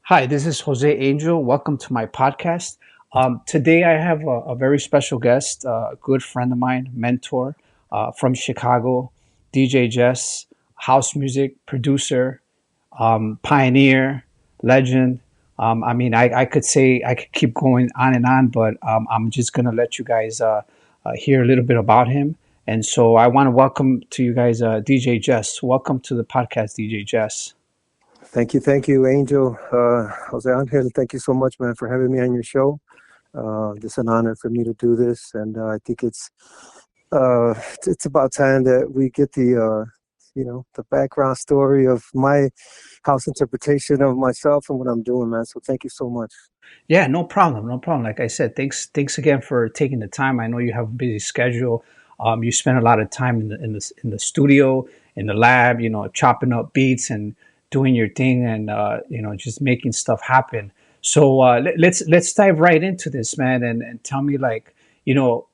Hi, this is Jose Angel. Welcome to my podcast. Today, I have a very special guest, a good friend of mine, mentor from Chicago, DJ Jess, house music producer, pioneer, legend. I could say I could keep going on and on, but I'm just going to let you guys hear a little bit about him. And so I want to welcome to you guys DJ Jess. Welcome to the podcast, DJ Jess. Thank you, Angel. Jose Angel, thank you so much, man, for having me on your show. It's an honor for me to do this, and I think it's about time that we get the background story of my house interpretation of myself and what I'm doing, man. So thank you so much. Yeah, no problem, no problem. Like I said, thanks again for taking the time. I know you have a busy schedule. You spend a lot of time in the studio, in the lab, chopping up beats and doing your thing, and just making stuff happen. So let's dive right into this, man, and tell me, like, you know,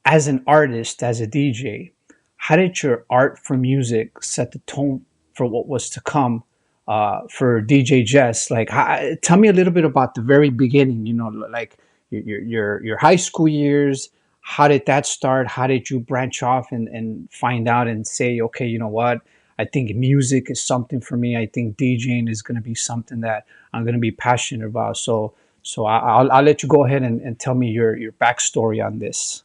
as an artist, as a DJ, how did your art for music set the tone for what was to come for DJ Jess? Like, tell me a little bit about the very beginning. Like your high school years. How did that start? How did you branch off and find out and say, okay, you know what? I think music is something for me. I think DJing is going to be something that I'm going to be passionate about. So I'll let you go ahead and tell me your backstory on this.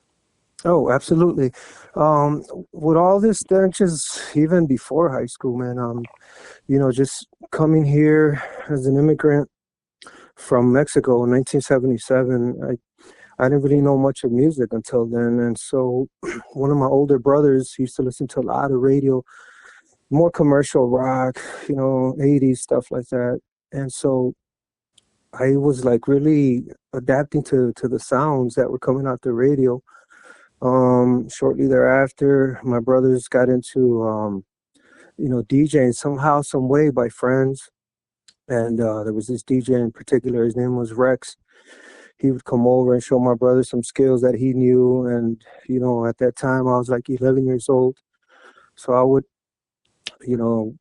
Oh, absolutely. Um, with all this stanches, even before high school, man, just coming here as an immigrant from Mexico in 1977, I didn't really know much of music until then. And so one of my older brothers used to listen to a lot of radio, more commercial rock, 80s stuff like that. And so I was like really adapting to the sounds that were coming out the radio. Shortly thereafter, my brothers got into, DJing somehow, some way by friends. And there was this DJ in particular, his name was Rex. He would come over and show my brother some skills that he knew. And, at that time I was like 11 years old. So I would,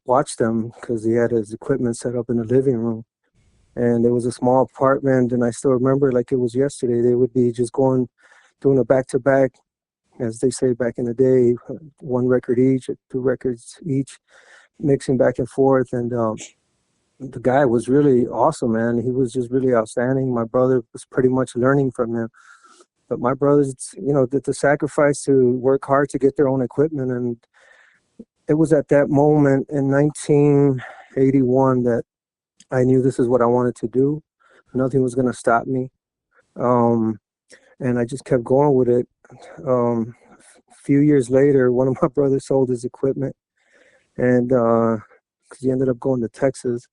watch them because he had his equipment set up in the living room. And it was a small apartment. And I still remember like it was yesterday. They would be just doing a back to back, as they say back in the day, one record each, two records each, mixing back and forth. And the guy was really awesome, man. He was just really outstanding. My brother was pretty much learning from him. But my brothers, did the sacrifice to work hard to get their own equipment. And it was at that moment in 1981 that I knew this is what I wanted to do. Nothing was going to stop me. Um, and I just kept going with it. A few years later, one of my brothers sold his equipment, and because he ended up going to Texas,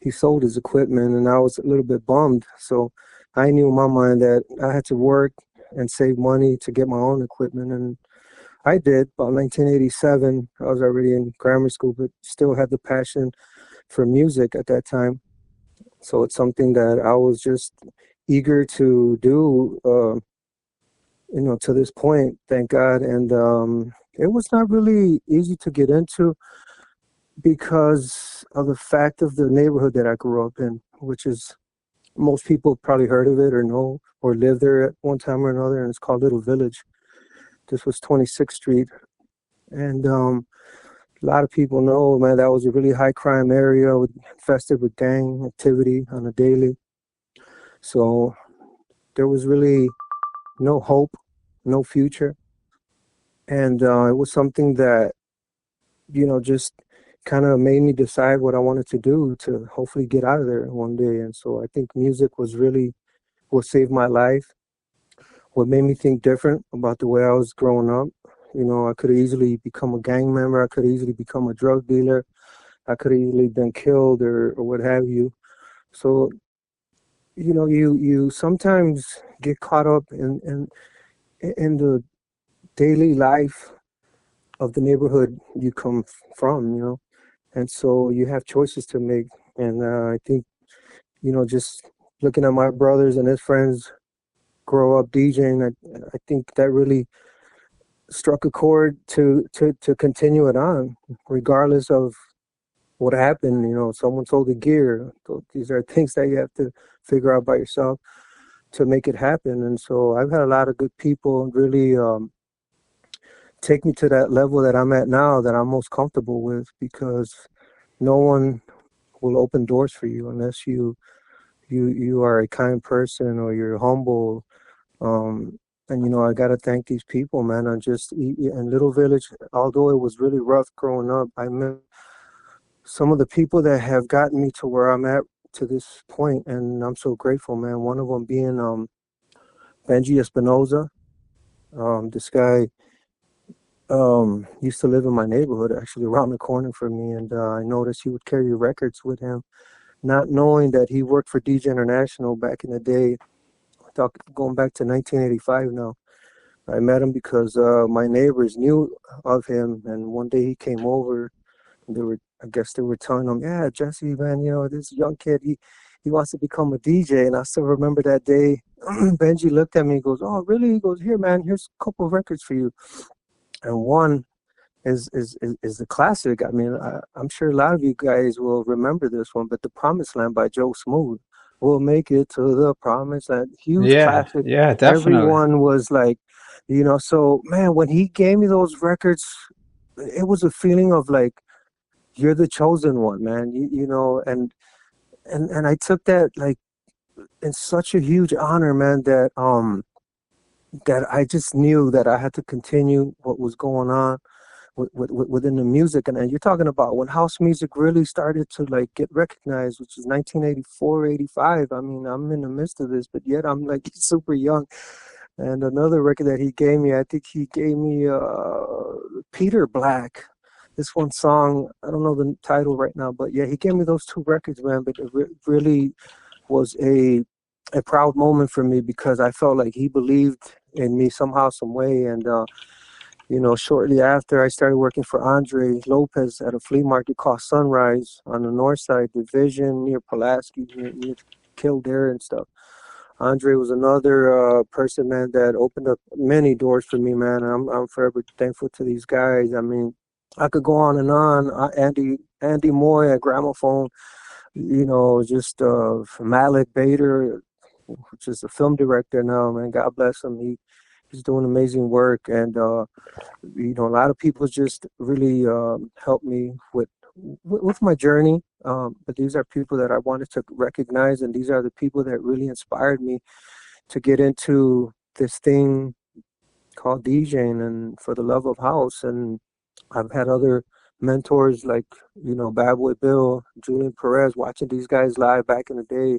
he sold his equipment, and I was a little bit bummed. So I knew in my mind that I had to work and save money to get my own equipment, and I did. About 1987, I was already in grammar school, but still had the passion for music at that time. So it's something that I was just eager to do. To this point, thank God. And it was not really easy to get into because of the fact of the neighborhood that I grew up in, which is most people probably heard of it or know or lived there at one time or another, and it's called Little Village. This was 26th Street. And a lot of people know, man, that was a really high crime area infested with gang activity on a daily. So there was really no hope, no future. And it was something that, just kind of made me decide what I wanted to do to hopefully get out of there one day. And so I think music was really what saved my life, what made me think different about the way I was growing up. I could have easily become a gang member. I could have easily become a drug dealer. I could have easily been killed or what have you. So, you sometimes get caught up in the daily life of the neighborhood you come from. And so you have choices to make. And I think, just looking at my brothers and his friends grow up DJing, I think that really struck a chord to continue it on, regardless of what happened. You know, someone sold the gear. So these are things that you have to figure out by yourself to make it happen. And so I've had a lot of good people really take me to that level that I'm at now, that I'm most comfortable with, because no one will open doors for you unless you are a kind person or you're humble. And you know, I gotta thank these people, man. I just in Little Village, although it was really rough growing up, I met some of the people that have gotten me to where I'm at to this point, and I'm so grateful, man. One of them being Benji Espinoza. This guy used to live in my neighborhood, actually around the corner from me, and I noticed he would carry records with him, not knowing that he worked for DJ International back in the day. Going back to 1985 now. I met him because my neighbors knew of him, and one day he came over. And I guess they were telling him, "Yeah, Jesse, man, you know this young kid, he wants to become a DJ." And I still remember that day. Benji looked at me, he goes, "Oh, really?" He goes, "Here, man, here's a couple of records for you." And one is the classic. I mean, I'm sure a lot of you guys will remember this one, but "The Promised Land" by Joe Smooth. We'll make it to the promised land. Huge Yeah, classic. yeah, definitely. Everyone was like, you know, so man, when he gave me those records, it was a feeling of like, you're the chosen one, man. You know, and I took that like in such a huge honor, man, that I just knew that I had to continue what was going on within the music. And you're talking about when house music really started to like get recognized, which is 1984, 85. I mean, I'm in the midst of this, but yet I'm like super young. And another record that he gave me, I think he gave me Peter Black. This one song, I don't know the title right now, but yeah, he gave me those two records, man. But it really was a proud moment for me because I felt like he believed in me somehow, some way. And you know, shortly after, I started working for Andre Lopez at a flea market called Sunrise on the north side, Division, near Pulaski, near Kildare and stuff. Andre was another person, man, that opened up many doors for me, man. I'm forever thankful to these guys. I mean, I could go on and on. Andy Moy at Gramophone, you know, just Malik Bader, which is a film director now, man. God bless him. He's doing amazing work, and you know, a lot of people just really helped me with my journey. But these are people that I wanted to recognize, and these are the people that really inspired me to get into this thing called DJing and for the love of house. And I've had other mentors like, you know, Bad Boy Bill, Julian Perez, watching these guys live back in the day.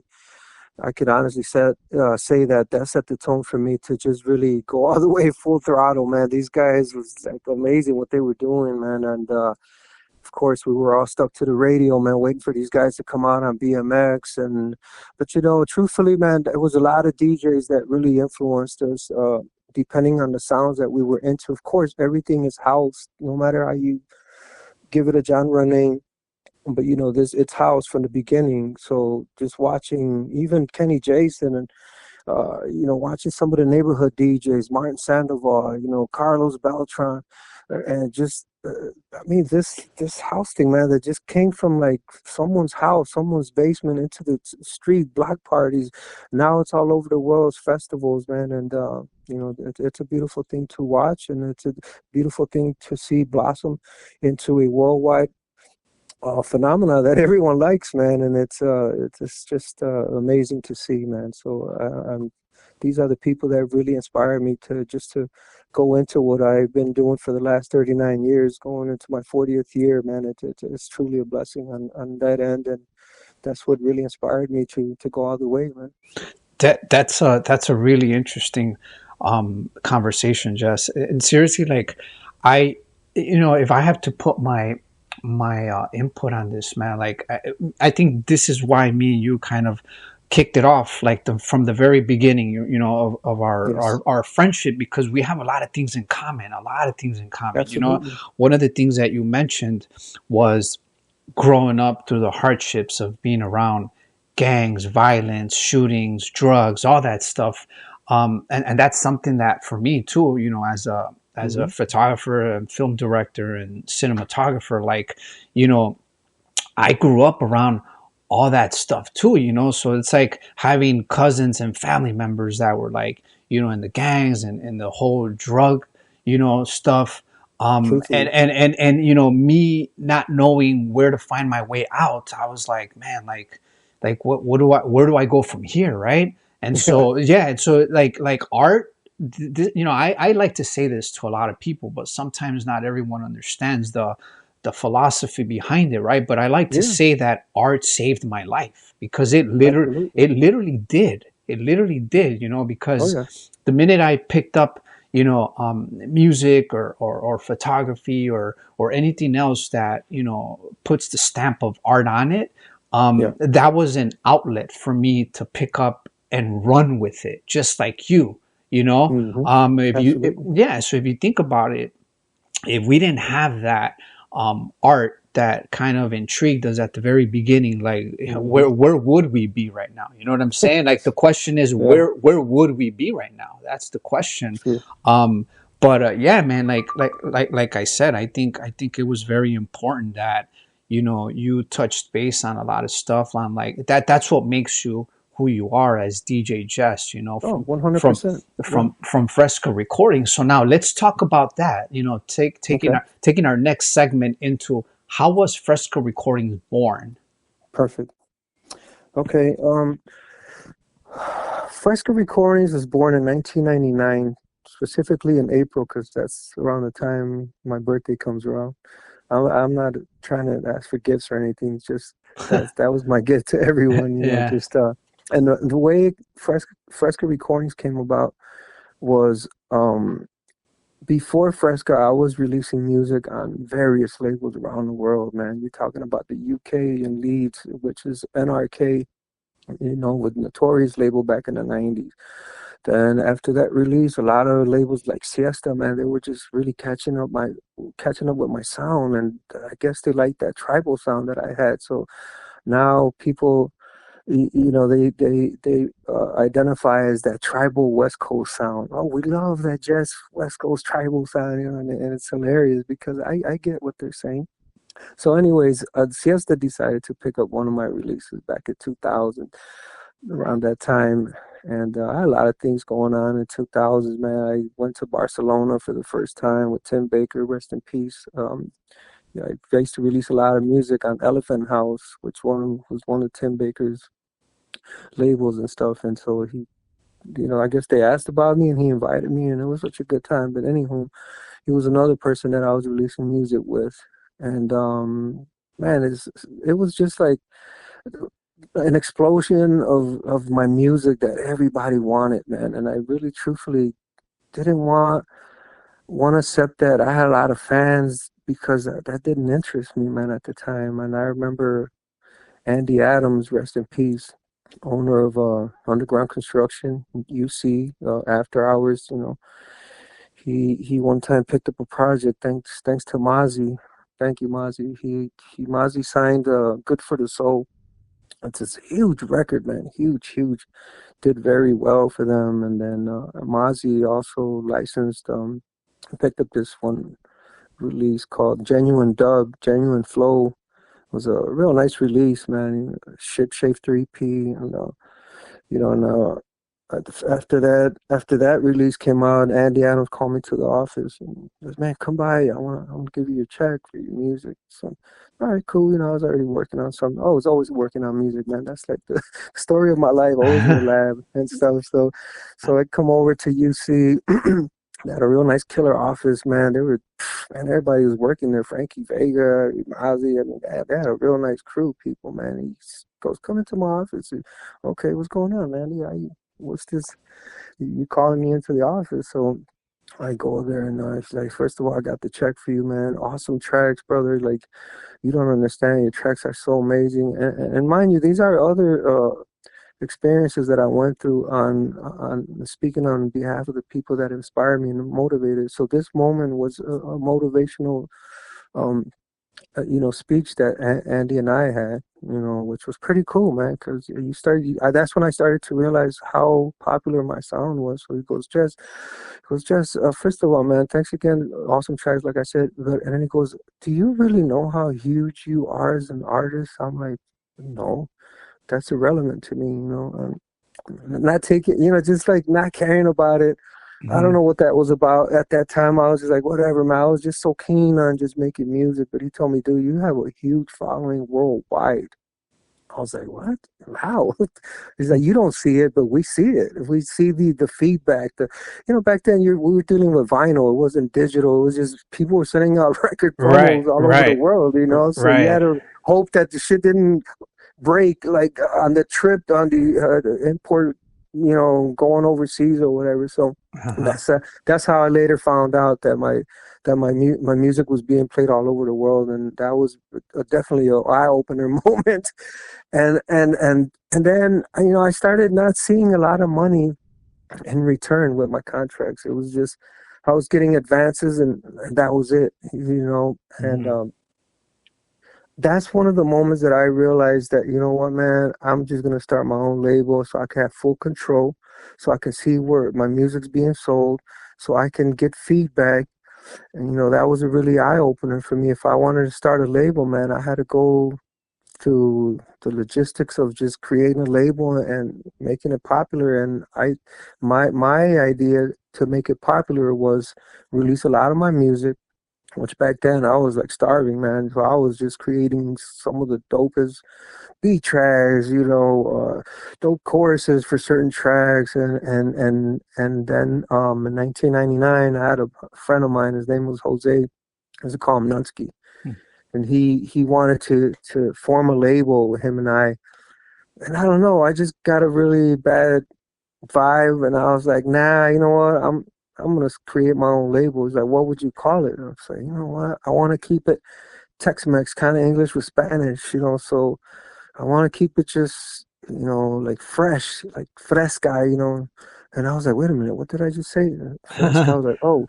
I could honestly say that that set the tone for me to just really go all the way full throttle, man. These guys was like amazing what they were doing, man. And of course, we were all stuck to the radio, man, waiting for these guys to come out on BMX. And but you know, truthfully, man, there was a lot of DJs that really influenced us. Depending on the sounds that we were into. Of course, everything is house, no matter how you give it a genre name. But you know, this it's house from the beginning. So just watching even Kenny Jason and you know, watching some of the neighborhood DJs, Martin Sandoval, you know, Carlos Beltran, and just, I mean, this house thing, man, that just came from like someone's house, someone's basement into the street, block parties. Now it's all over the world's festivals, man, and you know, it's a beautiful thing to watch, and it's a beautiful thing to see blossom into a worldwide phenomena that everyone likes, man, and it's just amazing to see, man. So these are the people that really inspire me to go into what I've been doing for the last 39 years, going into my 40th year, man. It's truly a blessing on that end, and that's what really inspired me to go all the way, man. That's a really interesting conversation, Jess. And seriously, like I, you know, if I have to put my input on this, man, like I think this is why me and you kind of kicked it off like from the very beginning, you know, of Yes, our friendship, because we have a lot of things in common, you know. absolutely. One of the things that you mentioned was growing up through the hardships of being around gangs, violence, shootings, drugs, all that stuff. And that's something that for me too, you know, as a Hmm. photographer and film director and cinematographer, like, you know, I grew up around all that stuff too, So it's like having cousins and family members that were like, in the gangs and the whole drug, stuff. And, Truthfully. me not knowing where to find my way out, I was like, man, where do I go from here? Right. And Yeah. so, yeah. And so like art, I like to say this to a lot of people, but sometimes not everyone understands the philosophy behind it, right? But I like to Yeah. say that art saved my life because Absolutely. it literally did. It literally did, Oh because yeah. the minute I picked up, music or photography or anything else that puts the stamp of art on it, Yeah. that was an outlet for me to pick up and run with it, just like you. Hmm. If Absolutely. yeah, so if you think about it, if we didn't have that art that kind of intrigued us at the very beginning, like Hmm. where would we be right now? You know what I'm saying? Like the question is Yeah. where would we be right now? That's the question. True. Um, but yeah, man, like I said, I think it was very important that you touched base on a lot of stuff on like that. That's what makes you who you are as DJ Jess. Oh, From 100%. Yeah. from Fresco Recording. So now let's talk about that. Okay. Taking our next segment into how was Fresco Recordings born? Perfect. Okay. Fresco Recordings was born in 1999, specifically in April, because that's around the time my birthday comes around. I'm not trying to ask for gifts or anything. It's just that was my gift to everyone. Yeah. Just and the way Fresco Recordings came about was before Fresca, I was releasing music on various labels around the world, man. You're talking about the UK and Leeds, which is NRK, with Notorious label back in the 90s. Then after that release, a lot of labels like Siesta, man, they were just really catching up with my sound, and I guess they liked that tribal sound that I had. So now people, they identify as that tribal West Coast sound. Oh, we love that jazz West Coast tribal sound, and it's hilarious because I get what they're saying. So, anyways, Siesta decided to pick up one of my releases back in 2000, around that time. And I had a lot of things going on in 2000s, man. I went to Barcelona for the first time with Tim Baker, rest in peace. Yeah, I used to release a lot of music on Elephant House, which one was one of Tim Baker's labels and stuff. And so I guess they asked about me and he invited me, and it was such a good time. But anywho, he was another person that I was releasing music with. And man, it was just like an explosion of my music that everybody wanted, man. And I really truthfully didn't want to accept that. I had a lot of fans because that didn't interest me, man, at the time. And I remember Andy Adams, rest in peace, owner of Underground Construction, UC, After Hours. He one time picked up a project thanks to Mozzie. Thank you, Mozzie. Mozzie signed Good for the Soul. It's this huge record, man. Huge, huge. Did very well for them. And then Mozzie also licensed, picked up this one release called Genuine Dub, Genuine Flow. It was a real nice release, man. Ship Shape 3P. And, and after that release came out, Andy Adams called me to the office and goes, "Man, come by. I want to give you a check for your music." So, all right, cool. I was already working on something. I was always working on music, man. That's like the story of my life. Always in the lab and stuff. So I come over to UC. They had a real nice killer office, man. Man, everybody was working there. Frankie Vega, Ozzy. I mean, they had a real nice crew, people, man. He goes, "Come into my office." Okay, what's going on, man? Yeah, what's this? You calling me into the office? So I go there and it's like, first of all, I got the check for you, man. Awesome tracks, brother. Like, you don't understand. Your tracks are so amazing. And mind you, these are other experiences that I went through on speaking on behalf of the people that inspired me and motivated. So this moment was a motivational, speech that Andy and I had. which was pretty cool, man. Because that's when I started to realize how popular my sound was. So first of all, man, thanks again, awesome tracks, like I said. And then he goes, "Do you really know how huge you are as an artist?" I'm like, "No, that's irrelevant to me, not taking, just like not caring about it. I don't Hmm. know what that was about at that time. I was just like, whatever, man. I was just so keen on just making music. But he told me, dude, you have a huge following worldwide. I was like, what? How? He's like, you don't see it, but we see it. If we see the feedback, back then we were dealing with vinyl. It wasn't digital. It was just people were sending out record Right, promos all over the right, world, So you had right. to hope that the shit didn't break like on the trip on the import, going overseas or whatever. So Uh-huh. that's how I later found out that my music was being played all over the world, and that was definitely a eye opener moment. And then I started not seeing a lot of money in return with my contracts. It was just I was getting advances, and that was it, and Hmm. that's one of the moments that I realized that, you know what, man, I'm just gonna start my own label so I can have full control, so I can see where my music's being sold, so I can get feedback. And that was a really eye opener for me. If I wanted to start a label, man, I had to go through the logistics of just creating a label and making it popular. And my idea to make it popular was release a lot of my music, which back then I was like starving, man. So I was just creating some of the dopest beat tracks, dope choruses for certain tracks, and then in 1999 I had a friend of mine. His name was Jose. I used to call him Nunsky, and he wanted to form a label with him and I. And I don't know, I just got a really bad vibe, and I was like, nah, you know what, I'm gonna create my own label. He's like, what would you call it? And I was like, you know what, I want to keep it Tex-Mex, kind of English with Spanish, so I want to keep it just, like fresh, like fresca. And I was like, wait a minute, what did I just say? Fresca. I was like, oh,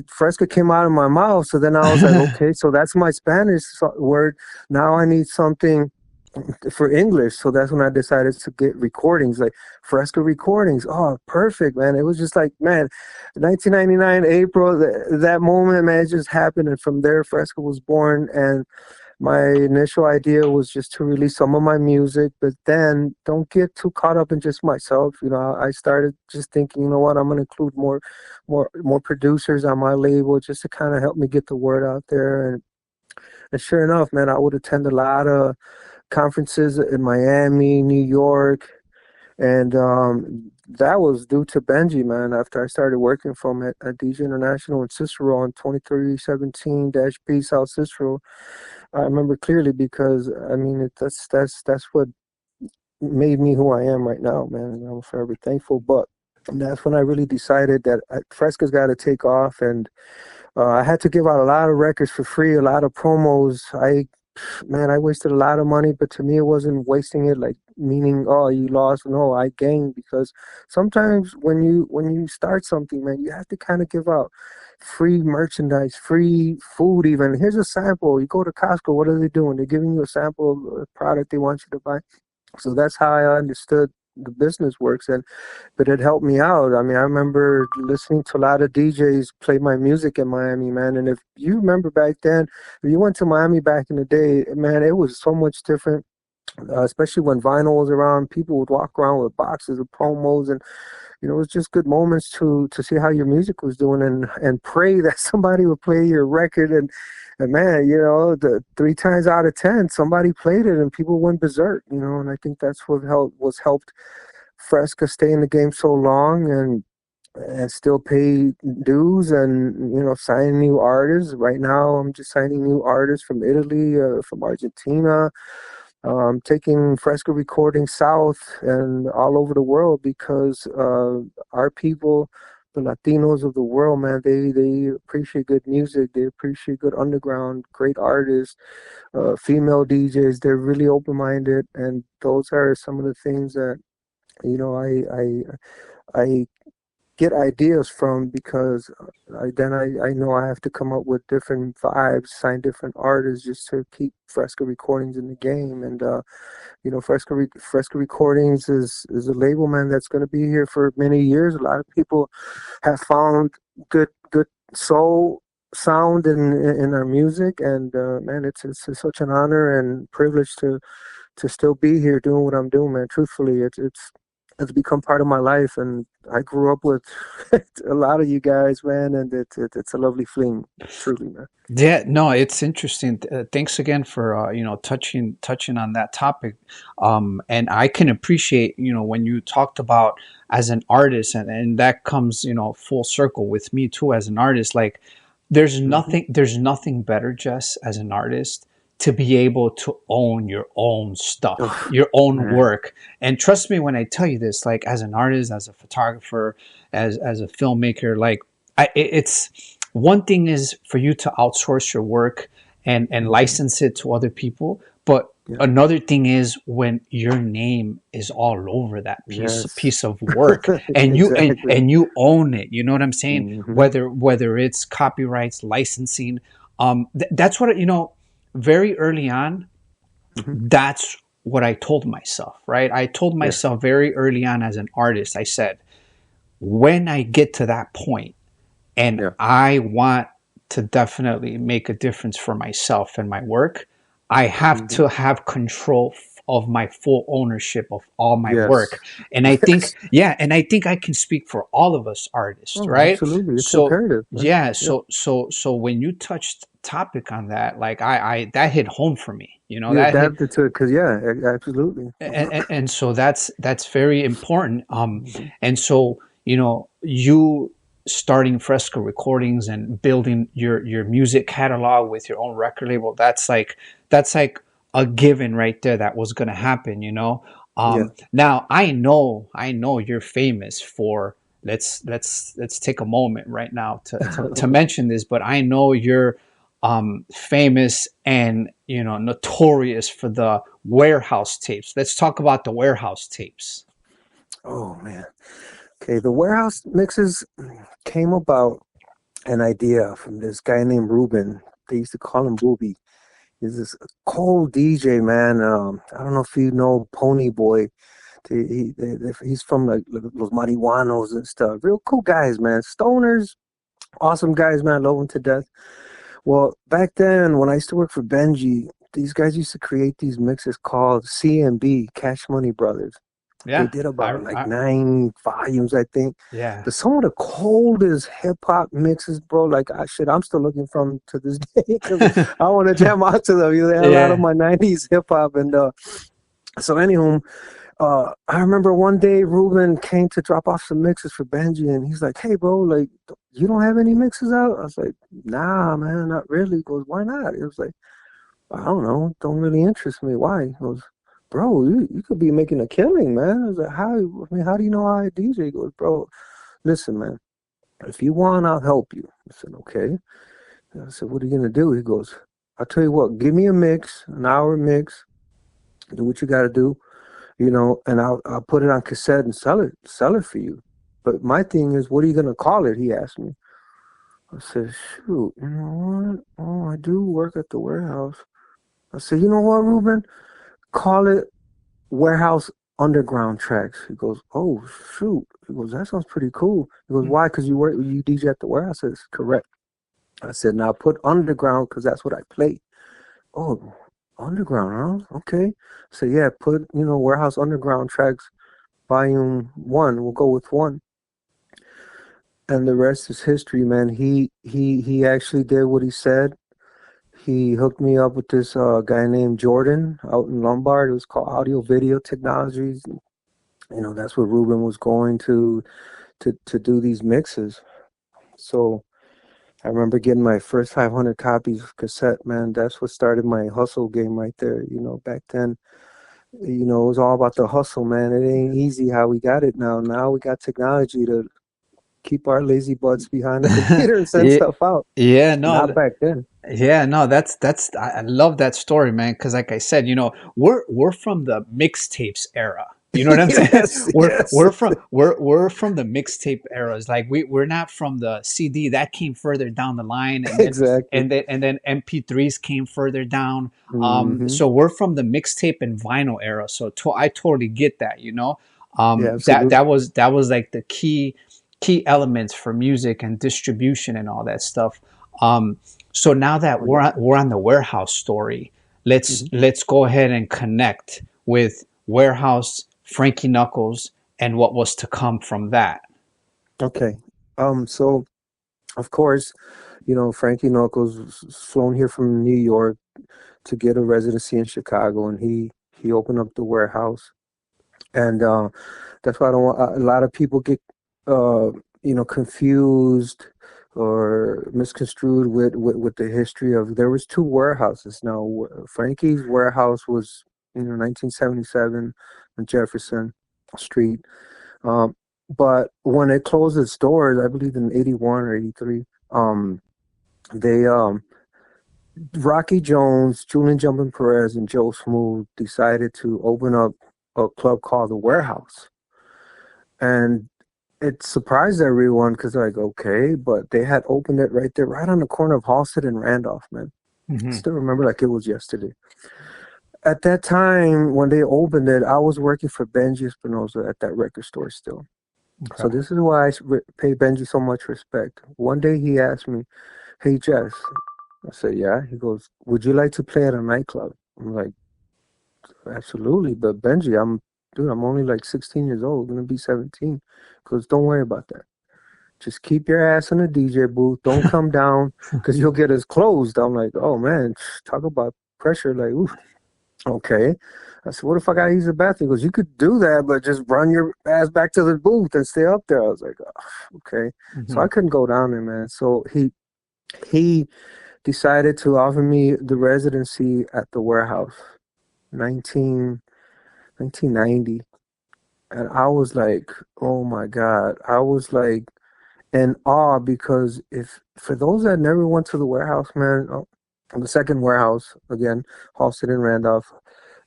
fresca came out of my mouth. So then I was like, okay, so that's my Spanish word. Now I need something for English. So that's when I decided to get recordings, like Fresca recordings. Oh, perfect, man. It was just like, man, 1999, April, that moment, man, it just happened. And from there, Fresca was born. And my initial idea was just to release some of my music, but then don't get too caught up in just myself. I started just thinking, you know what, I'm going to include more producers on my label just to kind of help me get the word out there. And sure enough, man, I would attend a lot of conferences in Miami, New York, and that was due to Benji, man. After I started working for him at DJ International in Cicero on 2317-B South Cicero, I remember clearly because I mean that's what made me who I am right now, man. And I'm forever thankful. But that's when I really decided that Fresca's got to take off, and I had to give out a lot of records for free, a lot of promos. Man, I wasted a lot of money, but to me, it wasn't wasting it. Like meaning, oh, you lost. No, I gained because sometimes when you start something, man, you have to kind of give out free merchandise, free food. Even here's a sample. You go to Costco, what are they doing? They're giving you a sample of a product they want you to buy. So that's how I understood the business works, and but it helped me out. I mean, I remember listening to a lot of DJs play my music in Miami, man. And if you remember back then, if you went to Miami back in the day, man, it was so much different. Especially when vinyl was around, people would walk around with boxes of promos, and it was just good moments to see how your music was doing, and pray that somebody would play your record, and man, the 3 times out of 10 somebody played it and people went berserk, and I think that's what helped Fresca stay in the game so long, and still pay dues, and sign new artists. Right now I'm just signing new artists from Italy, from Argentina, taking Fresco recording south and all over the world because our people, the Latinos of the world, man, they appreciate good music. They appreciate good underground, great artists, female DJs. They're really open minded, and those are some of the things that you know I I I get ideas from, because I know I have to come up with different vibes, sign different artists just to keep Fresca Recordings in the game. And Fresca Recordings is a label, man, that's going to be here for many years. A lot of people have found good soul sound in our music, and man, it's such an honor and privilege to still be here doing what I'm doing, man. Truthfully, it's become part of my life, and I grew up with a lot of you guys, man, and it's a lovely feeling, truly, man. Yeah, no, it's interesting. Thanks again for touching on that topic. And I can appreciate when you talked about as an artist, and that comes full circle with me too as an artist. Like, Hmm. there's nothing better, Jess, as an artist, to be able to own your own stuff, Oh, your own man. work. And trust me when I tell you this, like as an artist, as a photographer, as a filmmaker, like it's one thing is for you to outsource your work and Hmm. license it to other people, but Yeah. another thing is when your name is all over that Yes. piece of work, and Exactly. you own it. You know what I'm saying? Hmm. Whether it's copyrights, licensing, that's what very early on, Hmm. that's what I told myself, right? I told Yeah. myself very early on as an artist, I said, when I get to that point and Yeah. I want to definitely make a difference for myself and my work, I have Hmm. to have control of my full ownership of all my work. Yes. And I think, Yes. yeah, and I think I can speak for all of us artists, Oh, right? absolutely. It's So imperative, man. yeah, Yep. so when you touched topic on that, like I that hit home for me. You That hit, adapted to it, because yeah, absolutely. and so that's very important. Hmm. And so you starting Fresco Recordings and building your music catalog with your own record label, that's like a given right there, that was going to happen. Yeah. Now I know you're famous for, let's take a moment right now to mention this, but I know you're famous and notorious for the warehouse tapes. Let's talk about the warehouse tapes. Oh man. Okay, the warehouse mixes came about an idea from this guy named Ruben. They used to call him Booby. He's this cold DJ, man. I don't know if you know Pony Boy. He's from like Los Marihuanos and stuff. Real cool guys, man. Stoners, awesome guys, man. Love them to death. Well, back then, when I used to work for Benji, these guys used to create these mixes called CMB, Cash Money Brothers. They Yeah, did I, about like I 9 volumes, I think. yeah. But some of the coldest hip hop mixes, bro. Like, I'm still looking for them to this day because I want to jam out to them. You know, they had a lot of Yeah. my '90s hip hop, and so anywho, I remember one day Ruben came to drop off some mixes for Benji, and he's like, "Hey, bro, like, you don't have any mixes out?" I was like, "Nah, man, not really." He goes, "Why not?" It was like, "I don't know, don't really interest me." Why? He goes, "Bro, you could be making a killing, man." I was like, "How? I mean, how do you know how I DJ?" He goes, "Bro, listen, man, if you want, I'll help you." I said, "Okay." I said, "What are you gonna do?" He goes, "I'll tell you what, give me a mix, an hour mix, do what you gotta do, and I'll put it on cassette and sell it for you. But my thing is, what are you gonna call it?" He asked me. I said, "Shoot, you know what? Oh, I do work at the warehouse." I said, "You know what, Ruben? Call it Warehouse Underground Tracks." He goes, "Oh, shoot." He goes, "That sounds pretty cool." He goes, "Why? Because you DJ at the warehouse?" I said, "Correct." I said, "Now put underground because that's what I play." "Oh, underground, huh? Okay." I said, "Yeah, put Warehouse Underground Tracks Volume 1. We'll go with 1." And the rest is history, man. He actually did what he said. He hooked me up with this guy named Jordan out in Lombard. It was called Audio Video Technologies. That's where Ruben was going to do these mixes. So I remember getting my first 500 copies of cassette, man. That's what started my hustle game right there. Back then, it was all about the hustle, man. It ain't easy how we got it now. Now we got technology to keep our lazy butts behind the computer and send Yeah, stuff out. yeah, Not no, back then. yeah, no, I love that story, man. Because like I said, we're from the mixtapes era. You know what I'm saying? Yes, yes. We're from the mixtape eras. Like we're not from the CD that came further down the line, and then Exactly. MP3s came further down. Hmm. So we're from the mixtape and vinyl era. So I totally get that. You know, Yeah, that absolutely. was like the key elements for music and distribution and all that stuff. So now that we're on the warehouse story, Hmm. let's go ahead and connect with warehouse, Frankie Knuckles, and what was to come from that. Okay. So of course, Frankie Knuckles was flown here from New York to get a residency in Chicago, and he opened up the warehouse. And that's why I don't want a lot of people get uh, confused or misconstrued with the history of there was two warehouses. Now Frankie's warehouse was 1977 on Jefferson Street, um, but when it closed its doors, I believe in 81 or 83, they Rocky Jones, Julian Jumping Perez, and Joe Smooth decided to open up a club called the Warehouse. And it surprised everyone because like, okay, but they had opened it right there, right on the corner of Halsted and Randolph, man. I Mm-hmm. still remember like it was yesterday. At that time, when they opened it, I was working for Benji Espinosa at that record store still. So Okay. this is why pay Benji so much respect. One day he asked me, "Hey Jess," I said, "Yeah." He goes, "Would you like to play at a nightclub?" I'm like, "Absolutely." But Benji, dude, I'm only like 16 years old, gonna be 17. He goes, "Don't worry about that. Just keep your ass in the DJ booth. Don't come down because you'll get us closed." I'm like, "Oh man, talk about pressure." Like, ooh, okay. I said, "What if I gotta use the bathroom?" He goes, "You could do that, but just run your ass back to the booth and stay up there." I was like, oh, okay. So Mm-hmm. I couldn't go down there, man. So he decided to offer me the residency at the warehouse, 19, 1990. And I was like, oh my God. I was like in awe because if for those that never went to the warehouse, man, the second warehouse again, Halsted and Randolph,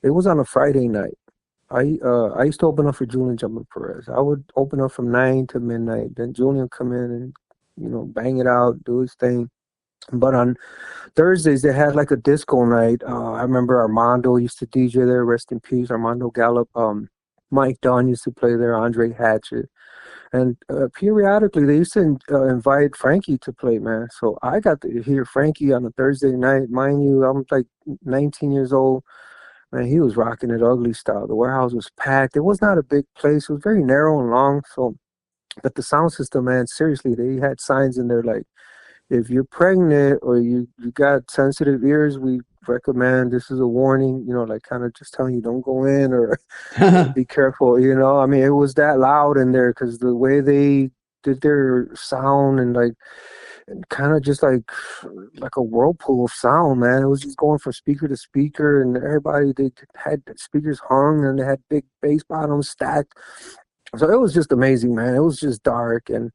it was on a Friday night. I used to open up for Julian Jumping Perez. I would open up from 9 to midnight. Then Julian come in and bang it out, do his thing. But on Thursdays they had like a disco night. I remember Armando used to DJ there. Rest in peace, Armando Gallup. Mike Dunn used to play there. Andre Hatchett. And periodically, they used to invite Frankie to play, man. So I got to hear Frankie on a Thursday night. Mind you, I'm like 19 years old. Man, he was rocking it ugly style. The warehouse was packed. It was not a big place. It was very narrow and long. So, but the sound system, man, seriously, they had signs in there like, if you're pregnant or you got sensitive ears, we recommend this is a warning, like kind of just telling you don't go in or be careful, I mean, it was that loud in there because the way they did their sound and like kind of just like a whirlpool of sound, man. It was just going from speaker to speaker, and everybody they had speakers hung and they had big bass bottoms stacked. So it was just amazing, man. It was just dark and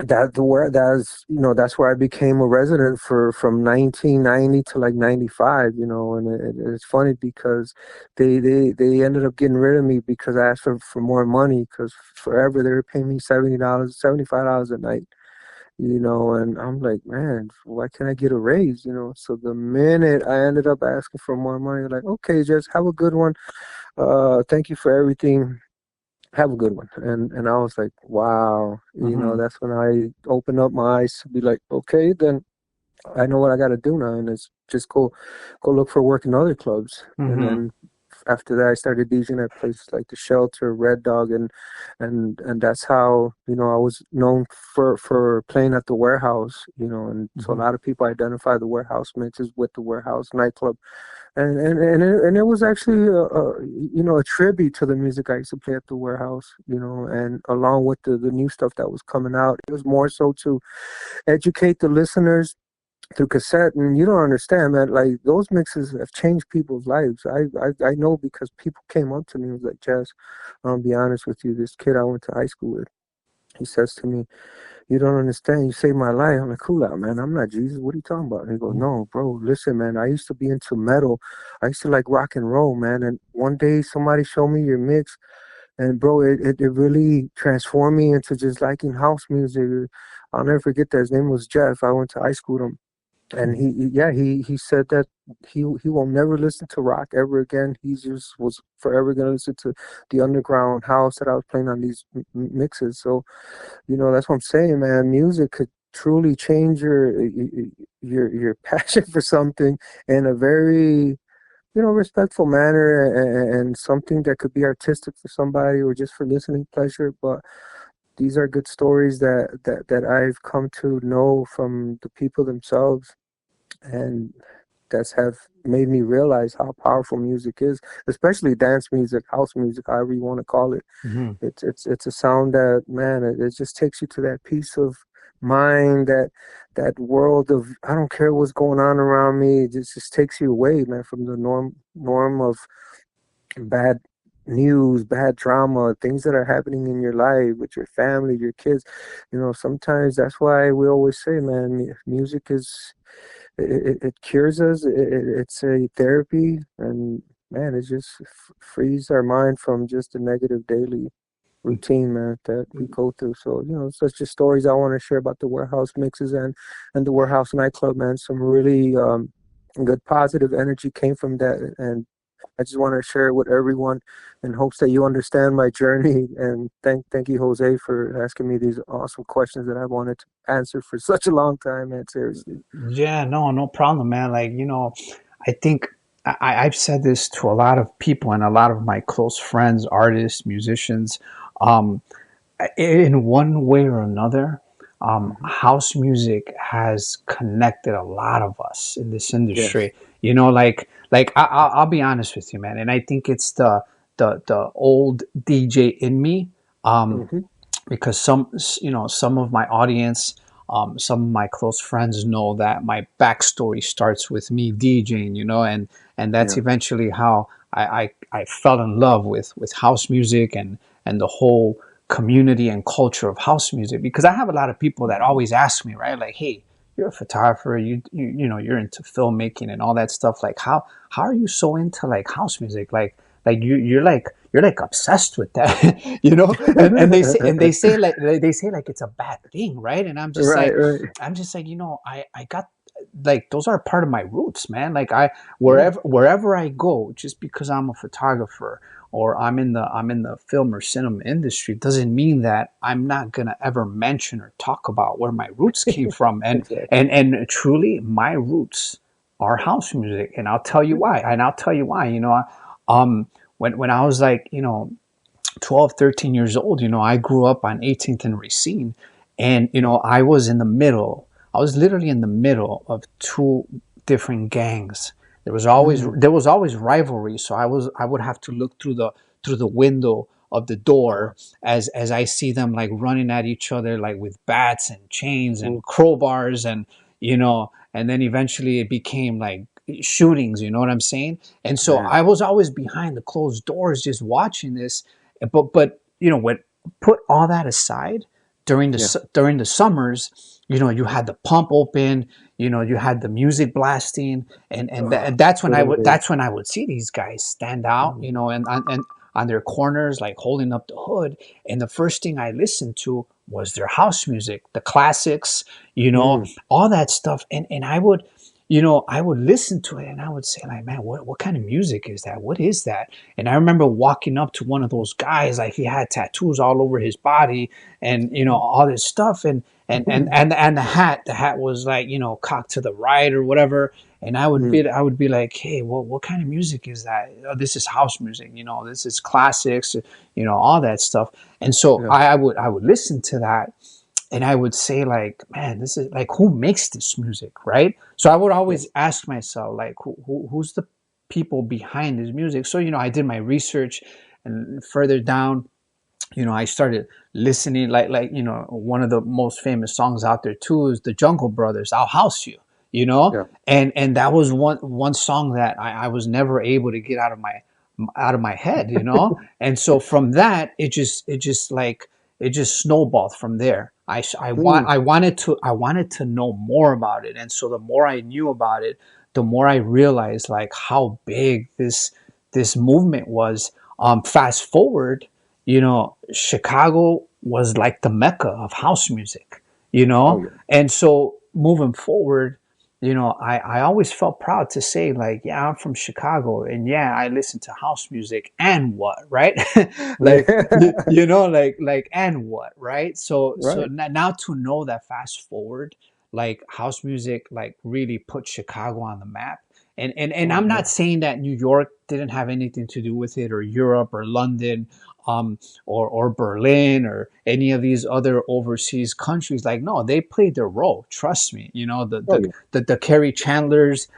that's where I became a resident for from 1990 to like 95, and it's funny because they ended up getting rid of me because I asked for more money because forever they were paying me $70, $75 a night, and I'm like, man, why can't I get a raise, so the minute I ended up asking for more money, like, okay, just have a good one, thank you for everything, have a good one. And I was like, wow, Mm-hmm. that's when I opened up my eyes to be like, okay, then I know what I got to do now, and it's just go look for work in other clubs. And Mm-hmm. then after that, I started DJing at places like the Shelter, Red Dog, and that's how I was known for playing at the Warehouse. And so a Mm-hmm. lot of people identify the Warehouse mixes with the Warehouse nightclub, and it was actually a tribute to the music I used to play at the Warehouse, and along with the new stuff that was coming out, it was more so to educate the listeners through cassette. And you don't understand, man, like those mixes have changed people's lives. I know because people came up to me and was like, Jess, I'll be honest with you, this kid I went to high school with, he says to me, you don't understand. You saved my life. I'm like, cool out, man. I'm not Jesus. What are you talking about? And he goes, no, bro, listen, man. I used to be into metal. I used to like rock and roll, man. And one day somebody showed me your mix. And bro, it really transformed me into just liking house music. I'll never forget that. His name was Jeff. I went to high school with him. And yeah, he said that he will never listen to rock ever again. He just was forever gonna listen to the underground house that I was playing on these mixes. So that's what I'm saying, man. Music could truly change your passion for something in a very respectful manner, and something that could be artistic for somebody or just for listening pleasure. But these are good stories that I've come to know from the people themselves, and that's have made me realize how powerful music is, especially dance music, house music, however you want to call it. Hmm. It's a sound that, man, it just takes you to that peace of mind, that world of, I don't care what's going on around me. It just takes you away, man, from the norm of bad news, bad drama, things that are happening in your life with your family, your kids. Sometimes that's why we always say, man, music is, it cures us. It's a therapy, and man, it just frees our mind from just the negative daily routine, man, that we go through. So, such just stories I want to share about the warehouse mixes and the warehouse nightclub, man. Some really good positive energy came from that, and I just want to share it with everyone in hopes that you understand my journey. And thank you, Jose, for asking me these awesome questions that I wanted to answer for such a long time, man. Seriously. Yeah, no, no problem, man. Like, I think I've said this to a lot of people and a lot of my close friends, artists, musicians. Um, in one way or another, Hmm. house music has connected a lot of us in this Yes. industry. I'll be honest with you, man, and I think it's the old DJ in me. Um, Hmm. because some of my audience, some of my close friends know that my backstory starts with me DJing, and that's Yeah. eventually how I fell in love with house music and the whole community and culture of house music, because I have a lot of people that always ask me, right, like, hey, you're a photographer, you're into filmmaking and all that stuff, like how are you so into like house music, like you're like obsessed with that, and they say like it's a bad thing, right? And Right, right. I'm just like, I got, like, those are part of my roots, man. Like, I Yeah. wherever I go, just because I'm a photographer or I'm in the film or cinema industry, doesn't mean that I'm not gonna ever mention or talk about where my roots came from. And Exactly. and and truly, my roots are house music, and I'll tell you Yeah. why. Um, when I was like, 12, 13 years old, I grew up on 18th and Racine. And, I was literally in the middle of two different gangs. Mm. There was always rivalry. So I would have to look through the window of the door Wow. as I see them like running at each other, like with bats and chains and Ooh, crowbars, and then eventually it became like shootings, you know what I'm saying? And so man. I was always behind the closed doors just watching this. But when put all that aside, Yeah. during the summers, you had the pump open, you had the music blasting, and Good old days. that's when I would see these guys stand out, Mm. and on their corners, like holding up the hood. And the first thing I listened to was their house music, the classics, Mm. all that stuff. And I would listen to it and I would say, like, man, what kind of music is that? What is that? And I remember walking up to one of those guys, like he had tattoos all over his body and, all this stuff. And the hat was like, cocked to the right or whatever. And Mm. I would be like, hey, what kind of music is that? Oh, this is house music, this is classics, all that stuff. And so Yeah. I would listen to that, and I would say, like, man, this is like, who makes this music, right? So I would Yeah. always ask myself, like, who's the people behind this music? So I did my research, and further down, I started listening, like one of the most famous songs out there too is the Jungle Brothers, "I'll House You," you know, Yeah. and that was one song that I was never able to get out of my head. And so from that, it just snowballed from there. Mm. I wanted to know more about it, and so the more I knew about it, the more I realized like how big this movement was. Fast forward, Chicago was like the mecca of house music, Oh yeah. and so moving forward, I always felt proud to say like, yeah, I'm from Chicago, and yeah, I listen to house music, and what, right? Like, and what, right? So Right. now to know that fast forward, like house music, like really put Chicago on the map. And Oh I'm not yeah. saying that New York didn't have anything to do with it, or Europe, or London, um, or Berlin, or any of these other overseas countries. Like, no, they played their role. Trust me. Oh yeah. The Kerry Chandlers,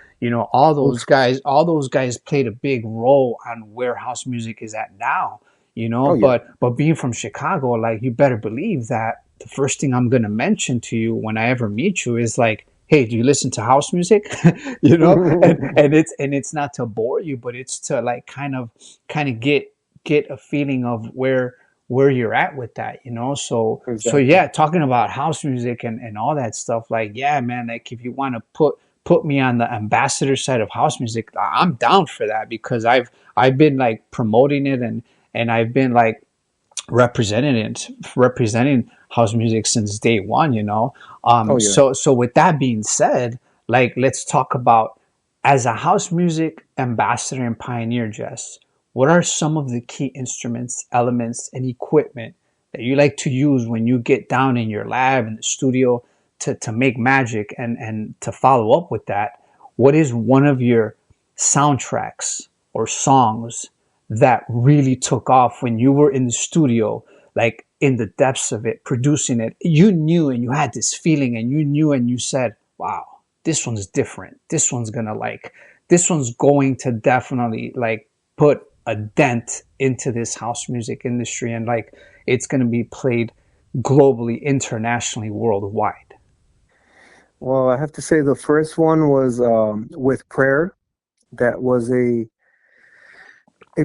all those Oof. guys, played a big role on where house music is at now. Oh yeah. But being from Chicago, like, you better believe that the first thing I'm gonna mention to you when I ever meet you is like, hey, do you listen to house music? And it's not to bore you, but it's to like kind of get a feeling of where you're at with that. So Exactly. yeah, talking about house music and all that stuff, like, yeah, man, like if you want to put me on the ambassador side of house music, I'm down for that, because I've been like promoting it, and I've been like representing house music since day one. Oh yeah. So with that being said, like, let's talk about, as a house music ambassador and pioneer, Jess, what are some of the key instruments, elements, and equipment that you like to use when you get down in your lab in the studio to make magic? And to follow up with that, what is one of your soundtracks or songs that really took off when you were in the studio, like in the depths of it, producing it? You knew, and you had this feeling, and you knew, and you said, wow, this one's different. This one's going to definitely like put a dent into this house music industry, and like it's going to be played globally, internationally, worldwide. Well, I have to say the first one was with prayer. That was a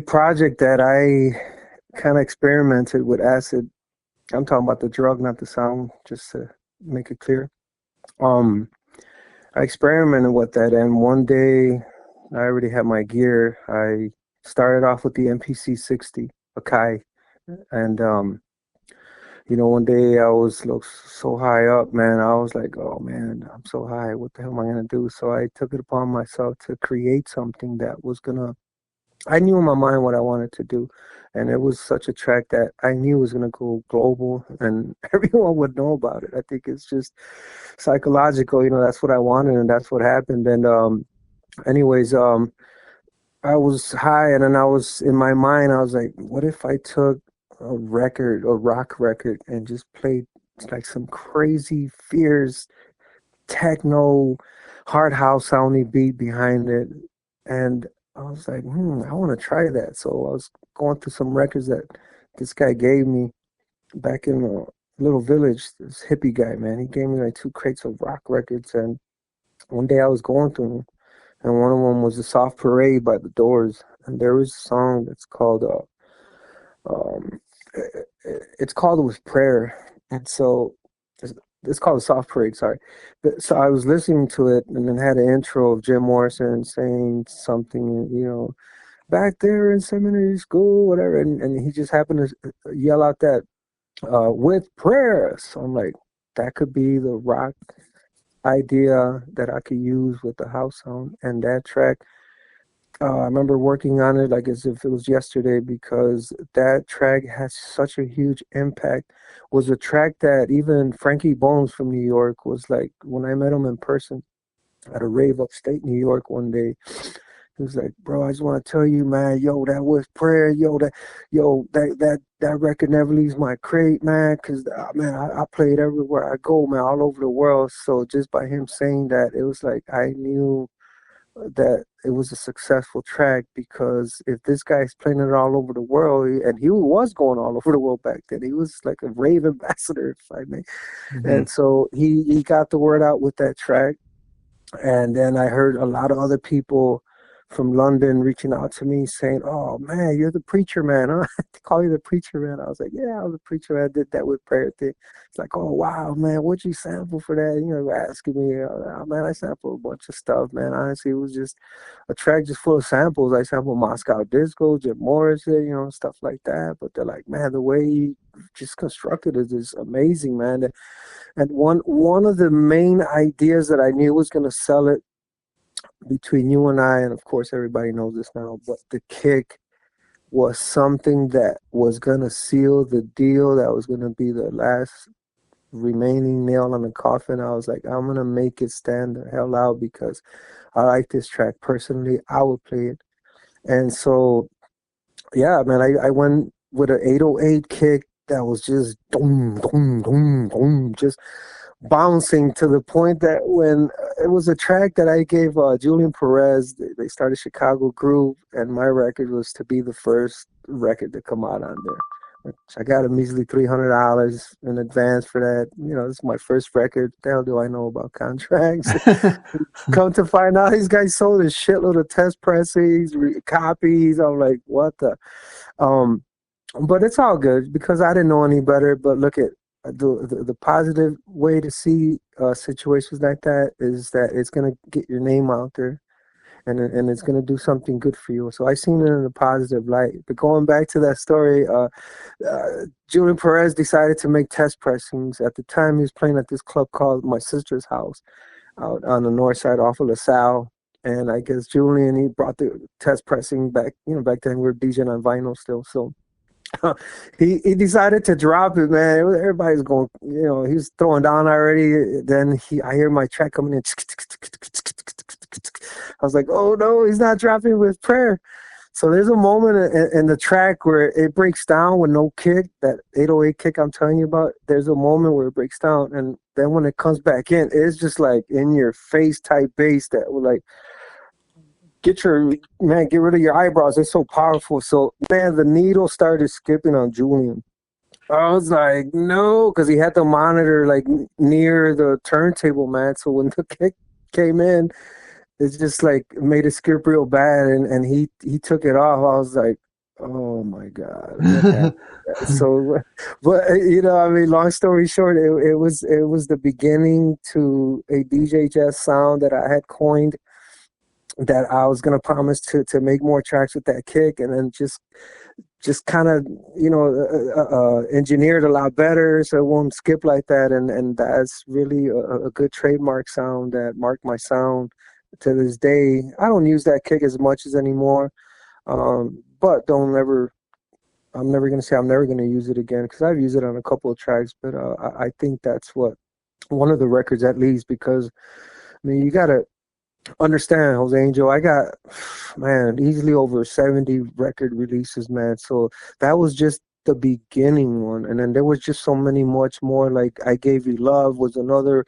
project that I kind of experimented with acid. I'm talking about the drug, not the sound, just to make it clear. Um, I experimented with that, and one day I already had my gear. I started off with the MPC 60 Akai, and one day I was so high up, man. I was like, oh man, I'm so high. What the hell am I gonna do? So I took it upon myself to create something that was gonna. I knew in my mind what I wanted to do, and it was such a track that I knew was gonna go global, and everyone would know about it. I think it's just psychological, that's what I wanted, and that's what happened. And anyways, I was high, and then I was in my mind. I was like, what if I took a rock record, and just played like some crazy, fierce techno, hard house sounding beat behind it? And I was like, I want to try that. So I was going through some records that this guy gave me back in a little village. This hippie guy, man, he gave me like two crates of rock records, and one day I was going through them, and one of them was the Soft Parade by the Doors, and there was a song that's called um, it's called With Prayer, and so it's called the Soft Parade. Sorry, so I was listening to it, and then had an intro of Jim Morrison saying something, back there in seminary school, whatever, and he just happened to yell out that with prayer. So I'm like, that could be the rock idea that I could use with the house sound, and that track. I remember working on it like as if it was yesterday, because that track has such a huge impact. Was a track that even Frankie Bones from New York was like, when I met him in person at a rave upstate New York one day, he was like, "Bro, I just want to tell you, man, yo, that was prayer, that record never leaves my crate, man, because man, I play it everywhere I go, man, all over the world." So just by him saying that, it was like I knew that it was a successful track, because if this guy's playing it all over the world, and he was going all over the world back then, he was like a rave ambassador, if I may. Mm-hmm. And so he got the word out with that track, and then I heard a lot of other people from London reaching out to me saying, "Oh man, you're the preacher man, huh?" They call you the preacher man. I was like, "Yeah, I was the preacher man. I did that with prayer thing." It's like, "Oh wow, man, what'd you sample for that?" You know, asking me, "Oh, man, I sampled a bunch of stuff, man. Honestly, it was just a track just full of samples. I sampled Moscow Disco, Jim Morrison, you know, stuff like that." But they're like, "Man, the way you just constructed it is amazing, man." And one of the main ideas that I knew was gonna sell it between you and I, and of course everybody knows this now, but the kick was something that was gonna seal the deal. That was gonna be the last remaining nail on the coffin. I was like, I'm gonna make it stand the hell out because I like this track personally. I would play it, and so yeah, man, I went with an 808 kick that was just boom, boom, boom, boom, just bouncing to the point that when it was a track that I gave Julian Perez, they started Chicago Groove, and my record was to be the first record to come out on there. I got a measly $300 in advance for that. You know, this is my first record. What the hell do I know about contracts? Come to find out, these guys sold a shitload of test pressings, copies. I'm like, what the? Um, but it's all good because I didn't know any better. But look at the positive way to see situations like that is that it's gonna get your name out there, and it's gonna do something good for you. So I seen it in a positive light. But going back to that story, Julian Perez decided to make test pressings. At the time, he was playing at this club called My Sister's House out on the north side off of LaSalle. And I guess Julian, he brought the test pressing back. You know, back then we were DJing on vinyl still, so he decided to drop it, man. Everybody's going, you know, he was throwing down already. Then I hear my track coming in. I was like, oh no, he's not dropping with prayer. So there's a moment in the track where it breaks down with no kick, that 808 kick I'm telling you about. There's a moment where it breaks down, and then when it comes back in, it's just like in your face type bass that will like get rid of your eyebrows. It's so powerful. So man, the needle started skipping on Julian. I was like, no, because he had the monitor like near the turntable, man. So when the kick came in, it's just like made it skip real bad, and he took it off. I was like, oh my god, what happened? So, but you know, I mean, long story short, it was the beginning to a DJ Jazz sound that I had coined, that I was gonna promise to make more tracks with that kick, and then just kind of, you know, engineered a lot better so it won't skip like that, and that's really a good trademark sound that marked my sound to this day. I don't use that kick as much as anymore, but don't ever. I'm never gonna say I'm never gonna use it again because I've used it on a couple of tracks, but I think that's what one of the records at least, because I mean you gotta understand, Jose Angel, I got, man, easily over 70 record releases, man. So that was just the beginning one. And then there was just so many much more. Like I Gave You Love was another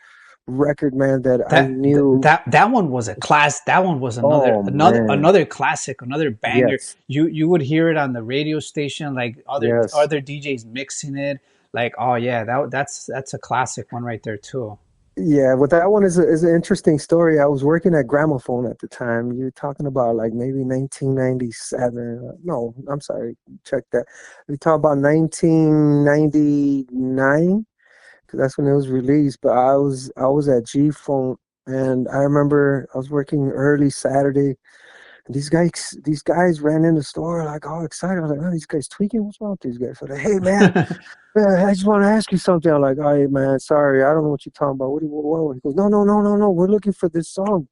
record, man, that I knew. That one was a class. That one was Oh man. another classic, another banger. Yes. You would hear it on the radio station, like Yes. other DJs mixing it. Like, oh yeah, that's a classic one right there too. Yeah, but that one is an interesting story. I was working at Gramophone at the time. You're talking about like maybe 1997. No, I'm sorry. Check that. We talk about 1999 because that's when it was released. But I was at G Phone, and I remember I was working early Saturday. And these guys ran in the store like all excited. I was like, "Oh, these guys tweaking? What's wrong with these guys?" So like, "Hey man, man, I just want to ask you something." I'm like, "All right, man, sorry, I don't know what you're talking about. What?" He goes, "No, no, no, no, no. We're looking for this song.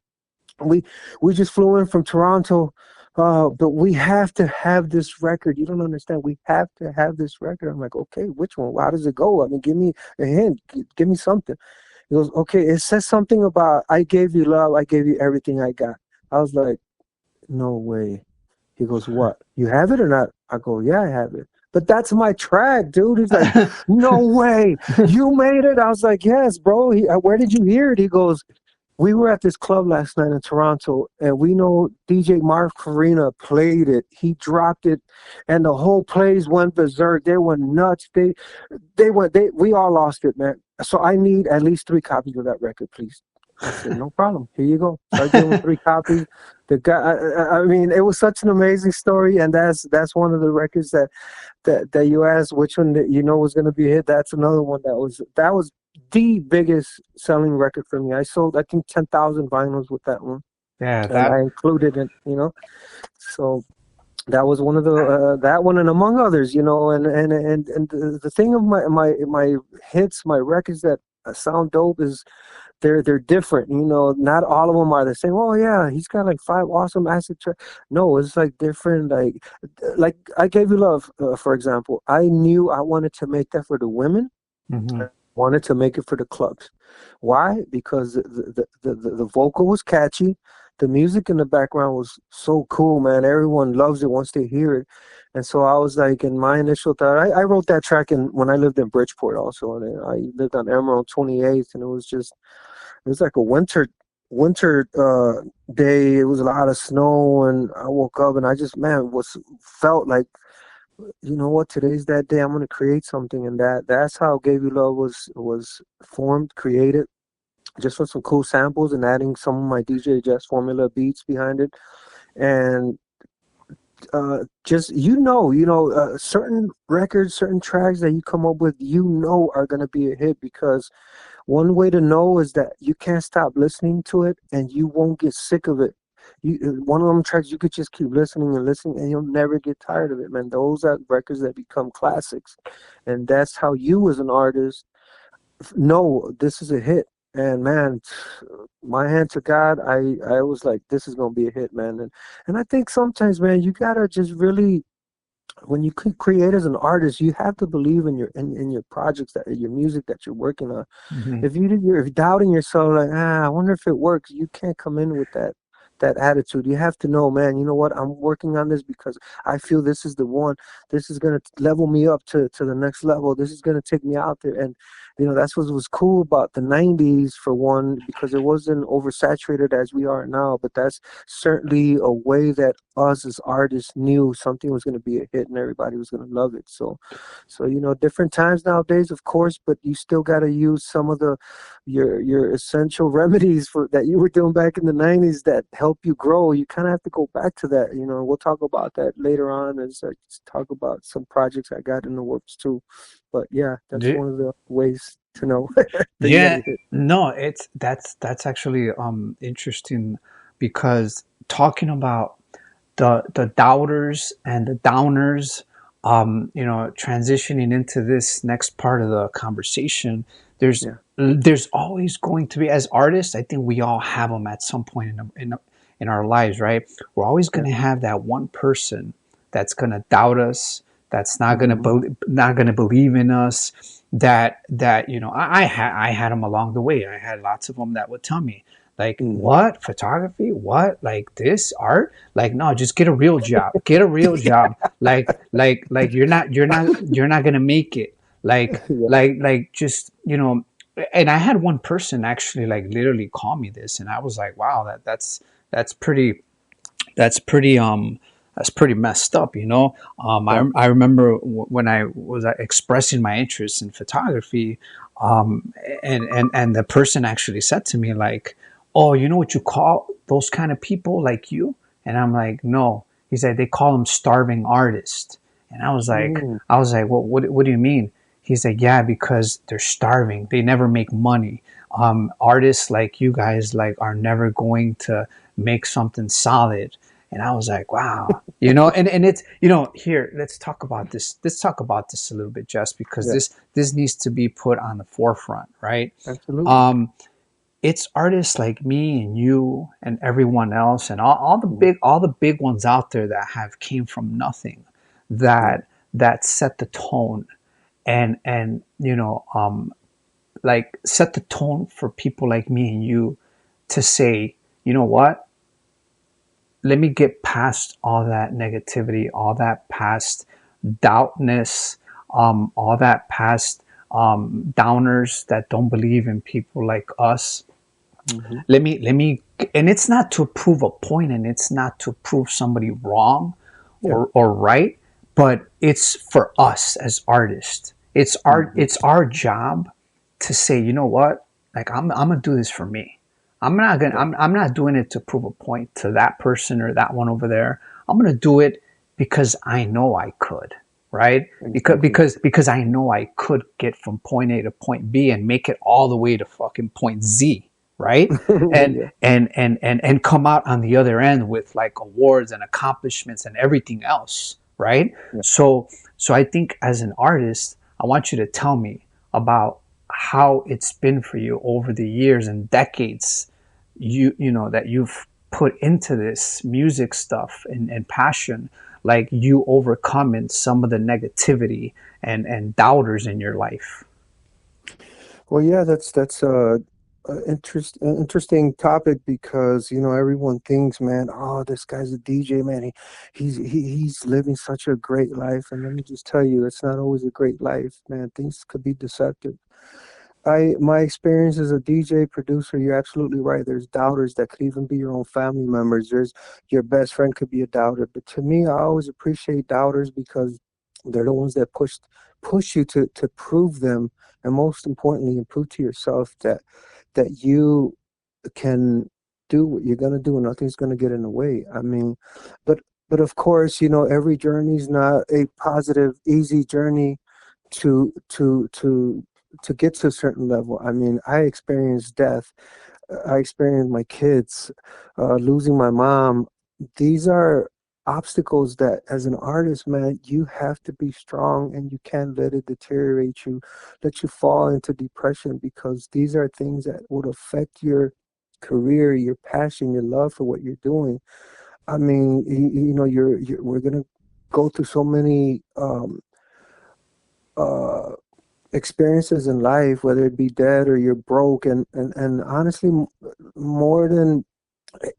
We we just flew in from Toronto, but we have to have this record. You don't understand. We have to have this record." I'm like, "Okay, which one? How does it go? I mean, give me a hint. Give me something." He goes, "Okay, it says something about I gave you love. I gave you everything I got." I was like, "No way." He goes, "What? You have it or not?" I go, "Yeah, I have it." "But that's my track, dude." He's like, "No way. You made it?" I was like, "Yes, bro." Where did you hear it? He goes, "We were at this club last night in Toronto, and we know DJ Marv Farina played it. He dropped it, and the whole place went berserk. They went nuts. We all lost it, man. So I need at least 3 copies of that record, please." I said, no problem. Here you go. So I gave him 3 copies. The guy, I mean, it was such an amazing story, and that's one of the records that you asked which one that you know was going to be a hit. That's another one that was the biggest selling record for me. I sold I think 10,000 vinyls with that one, Yeah, and I that. included it. So that was one of the that one and among others. And the thing of my hits, my records that sound dope is they're different. Not all of them are the same. Oh yeah, he's got like 5 awesome acid tracks. No, it's like different. Like I Gave You Love, for example. I knew I wanted to make that for the women. Hmm. I wanted to make it for the clubs. Why? Because the vocal was catchy. The music in the background was so cool, man. Everyone loves it once they hear it. And so I was like, in my initial thought, I wrote that track when I lived in Bridgeport also. And I lived on Emerald 28th, and it was like a winter day. It was a lot of snow, and I woke up and I just, man, was felt like, you know what, today's that day. I'm gonna create something, and that's how Gave You Love was formed, created, just with some cool samples and adding some of my DJ Jazz Formula beats behind it, and just certain records, certain tracks that you come up with, are gonna be a hit because one way to know is that you can't stop listening to it and you won't get sick of it. One of them tracks you could just keep listening and listening and you'll never get tired of it, man. Those are records that become classics, and that's how you as an artist know this is a hit. And man, my hand to God, I was like, this is gonna be a hit, man. And I think sometimes, man, you gotta just really, when you create as an artist, you have to believe in your projects, that your music that you're working on. Hmm. If you're doubting yourself, like, I wonder if it works, you can't come in with that attitude. You have to know, man, you know what, I'm working on this because I feel this is the one. This is gonna level me up to the next level. This is gonna take me out there. And that's what was cool about the 90s, for one, because it wasn't oversaturated as we are now. But that's certainly a way that us as artists knew something was going to be a hit and everybody was going to love it. So different times nowadays, of course, but you still got to use some of your essential remedies for that you were doing back in the 90s that help you grow. You kind of have to go back to that. We'll talk about that later on as I talk about some projects I got in the works too. But yeah, that's one of the ways to know that you got Yeah, to hit. no, that's actually interesting because talking about the doubters and the downers, transitioning into this next part of the conversation, there's Yeah. there's always going to be, as artists, I think we all have them at some point in our lives, right? We're always going Yeah. to have that one person that's going to doubt us, that's not going to Hmm. not going to believe in us. That I had them along the way. I had lots of them that would tell me, like, Hmm. what, photography, what, like this art, like, no, just get a real job, get a real job, like you're not gonna make it, Yeah. just and I had one person actually like literally call me this, and I was like, wow, that's pretty that's pretty that's pretty messed up, Yeah. I remember when I was expressing my interest in photography, and the person actually said to me, like, oh, you know what you call those kind of people like you? And I'm like, no. He said they call them starving artists. And Mm. I was like, well, what do you mean? He's like, yeah, because they're starving, they never make money. Artists like you guys like are never going to make something solid. And I was like, wow, and it's, here, let's talk about this a little bit, just because Yeah. this needs to be put on the forefront, right? Absolutely. um it's artists like me and you and everyone else, and Mhm. all the big ones out there that have came from nothing, Yeah. that set the tone, and like set the tone for people like me and you to say, you know what, let me get past all that negativity, all that past doubtness, all that past downers that don't believe in people like us. Hmm. Let me, and it's not to prove a point, and it's not to prove somebody wrong Yeah. or right, but it's for us as artists. Hmm. It's our job to say, you know what, like I'm gonna do this for me. Right. I'm not doing it to prove a point to that person or that one over there. I'm gonna do it because I know I could, right? Exactly. Because I know I could get from point A to point B and make it all the way to fucking point Z, right? And Yeah. and come out on the other end with like awards and accomplishments and everything else, right? Yeah. So I think as an artist, I want you to tell me about how it's been for you over the years and decades you know that you've put into this music stuff and passion, like you overcoming some of the negativity and doubters in your life. Well, yeah, that's interesting topic because everyone thinks, man, oh, this guy's a DJ, man. He's living such a great life, and let me just tell you, it's not always a great life, man. Things could be deceptive. My experience as a DJ producer, you're absolutely right. There's doubters that could even be your own family members. There's your best friend could be a doubter. But to me, I always appreciate doubters because they're the ones that push you to prove them, and most importantly, and prove to yourself that you can do what you're gonna do and nothing's gonna get in the way. I mean, but but of course, every journey is not a positive, easy journey to to to to get to a certain level. I mean, I experienced death. I experienced my kids losing my mom. These are obstacles that, as an artist, man, you have to be strong and you can't let it deteriorate you, let you fall into depression because these are things that would affect your career, your passion, your love for what you're doing. I mean, we're gonna go through so many uh, experiences in life, whether it be dead or you're broke, and honestly, more than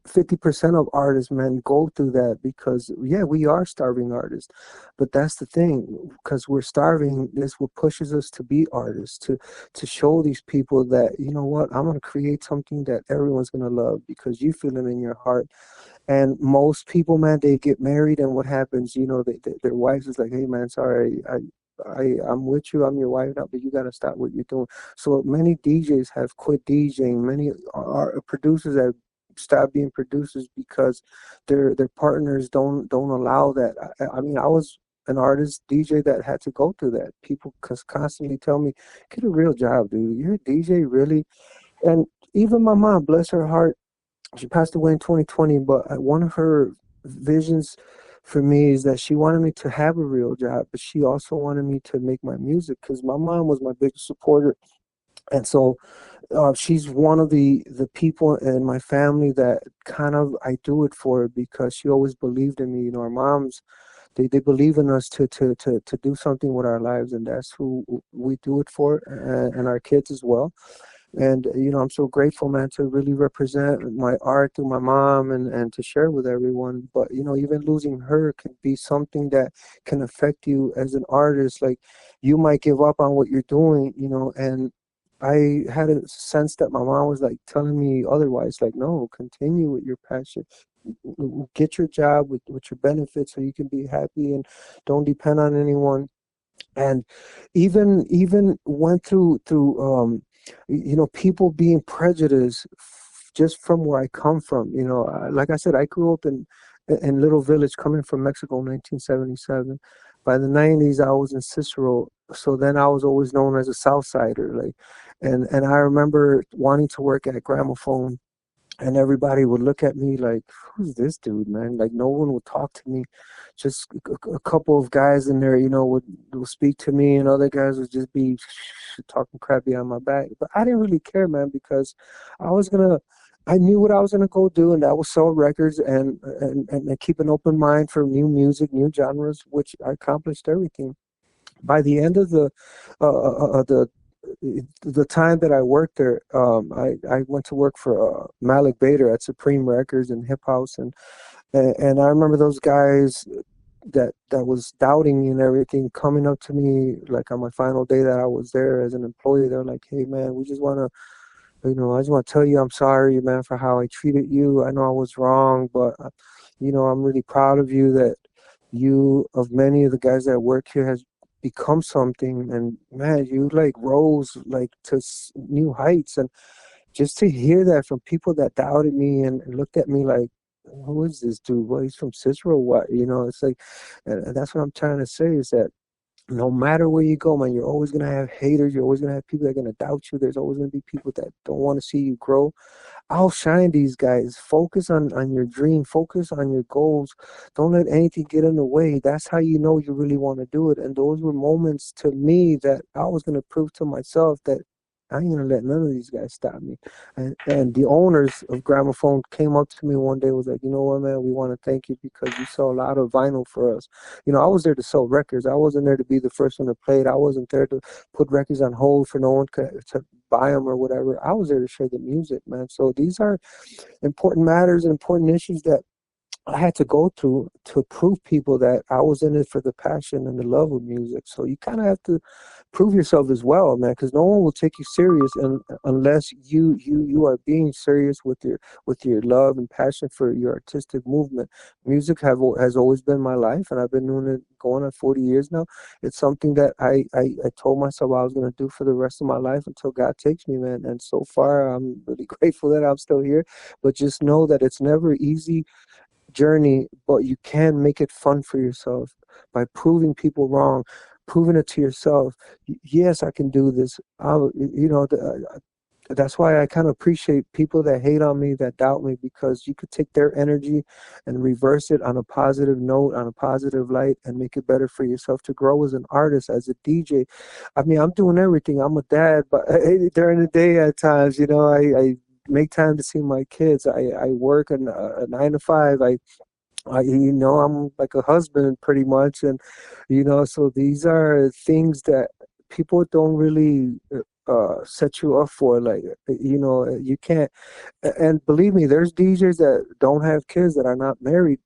50% of artists, man, go through that because, yeah, we are starving artists, but that's the thing, because we're starving. This what pushes us to be artists, to show these people that, you know what, I'm gonna create something that everyone's gonna love because you feel it in your heart. And most people, man, they get married, and what happens? Their wives is like, "Hey, man, sorry, I'm with you. I'm your wife now, but you got to stop what you're doing." So many DJs have quit DJing. Many are producers have stopped being producers because their partners don't allow that. I mean, I was an artist DJ that had to go through that. People constantly tell me, "Get a real job, dude. You're a DJ, really?" And even my mom, bless her heart, she passed away in 2020, but one of her visions for me is that she wanted me to have a real job, but she also wanted me to make my music because my mom was my biggest supporter. And so she's one of the people in my family that kind of I do it for because she always believed in me. Our moms, they believe in us to do something with our lives, and that's who we do it for, and our kids as well. And I'm so grateful, man, to really represent my art through my mom and to share with everyone. But even losing her can be something that can affect you as an artist. Like, you might give up on what you're doing, and I had a sense that my mom was like telling me otherwise, like, no, continue with your passion. Get your job with your benefits so you can be happy and don't depend on anyone. And even went through people being prejudiced just from where I come from. Like I said, I grew up in little village coming from Mexico in 1977. By the 90s, I was in Cicero, so then I was always known as a South Sider. Like, and I remember wanting to work at Gramophone, and everybody would look at me like, "Who's this dude, man?" Like, no one would talk to me. Just a couple of guys in there, would speak to me, and other guys would just be talking crap behind my back. But I didn't really care, man, because I was gonna, I knew what I was gonna go do, and that was sell records and keep an open mind for new music, new genres, which I accomplished everything. By the end of the time that I worked there, I went to work for Malik Bader at Supreme Records and Hip House, and I remember those guys that was doubting me and everything coming up to me like on my final day that I was there as an employee. They're like, "Hey, man, we just want to." I just want to tell you I'm sorry, man, for how I treated you. I know I was wrong, but I'm really proud of you that you, of many of the guys that work here, has become something. And man, you like rose like to new heights, and just to hear that from people that doubted me and looked at me like, who is this dude? Well, he's from Cicero. What, it's like, and that's what I'm trying to say is that no matter where you go, man, you're always gonna have haters. You're always gonna have people that are gonna doubt you. There's always gonna be people that don't want to see you grow. Outshine these guys. Focus on your dream. Focus on your goals. Don't let anything get in the way. That's how you know you really want to do it. And those were moments to me that I was going to prove to myself that I ain't going to let none of these guys stop me. And the owners of Gramophone came up to me one day, was like, you know what, man, we want to thank you because you sell a lot of vinyl for us. I was there to sell records. I wasn't there to be the first one to play it. I wasn't there to put records on hold for no one to buy them or whatever. I was there to share the music, man. So these are important matters and important issues that I had to go through to prove people that I was in it for the passion and the love of music. So you kind of have to prove yourself as well, man, because no one will take you serious unless you are being serious with your love and passion for your artistic movement. Music has always been my life, and I've been doing it going on 40 years now. It's something that I told myself I was going to do for the rest of my life until God takes me, man. And so far, I'm really grateful that I'm still here. But just know that it's never easy journey, but you can make it fun for yourself by proving people wrong, proving it to yourself. Yes, I can do this. That's why I kind of appreciate people that hate on me, that doubt me, because you could take their energy and reverse it on a positive note, on a positive light, and make it better for yourself to grow as an artist, as a DJ. I mean, I'm doing everything. I'm a dad, but during the day at times, I make time to see my kids. I work a 9 to 5. I'm like a husband pretty much, and so these are things that people don't really set you up for. Like, you can't. And believe me, there's DJs that don't have kids that are not married,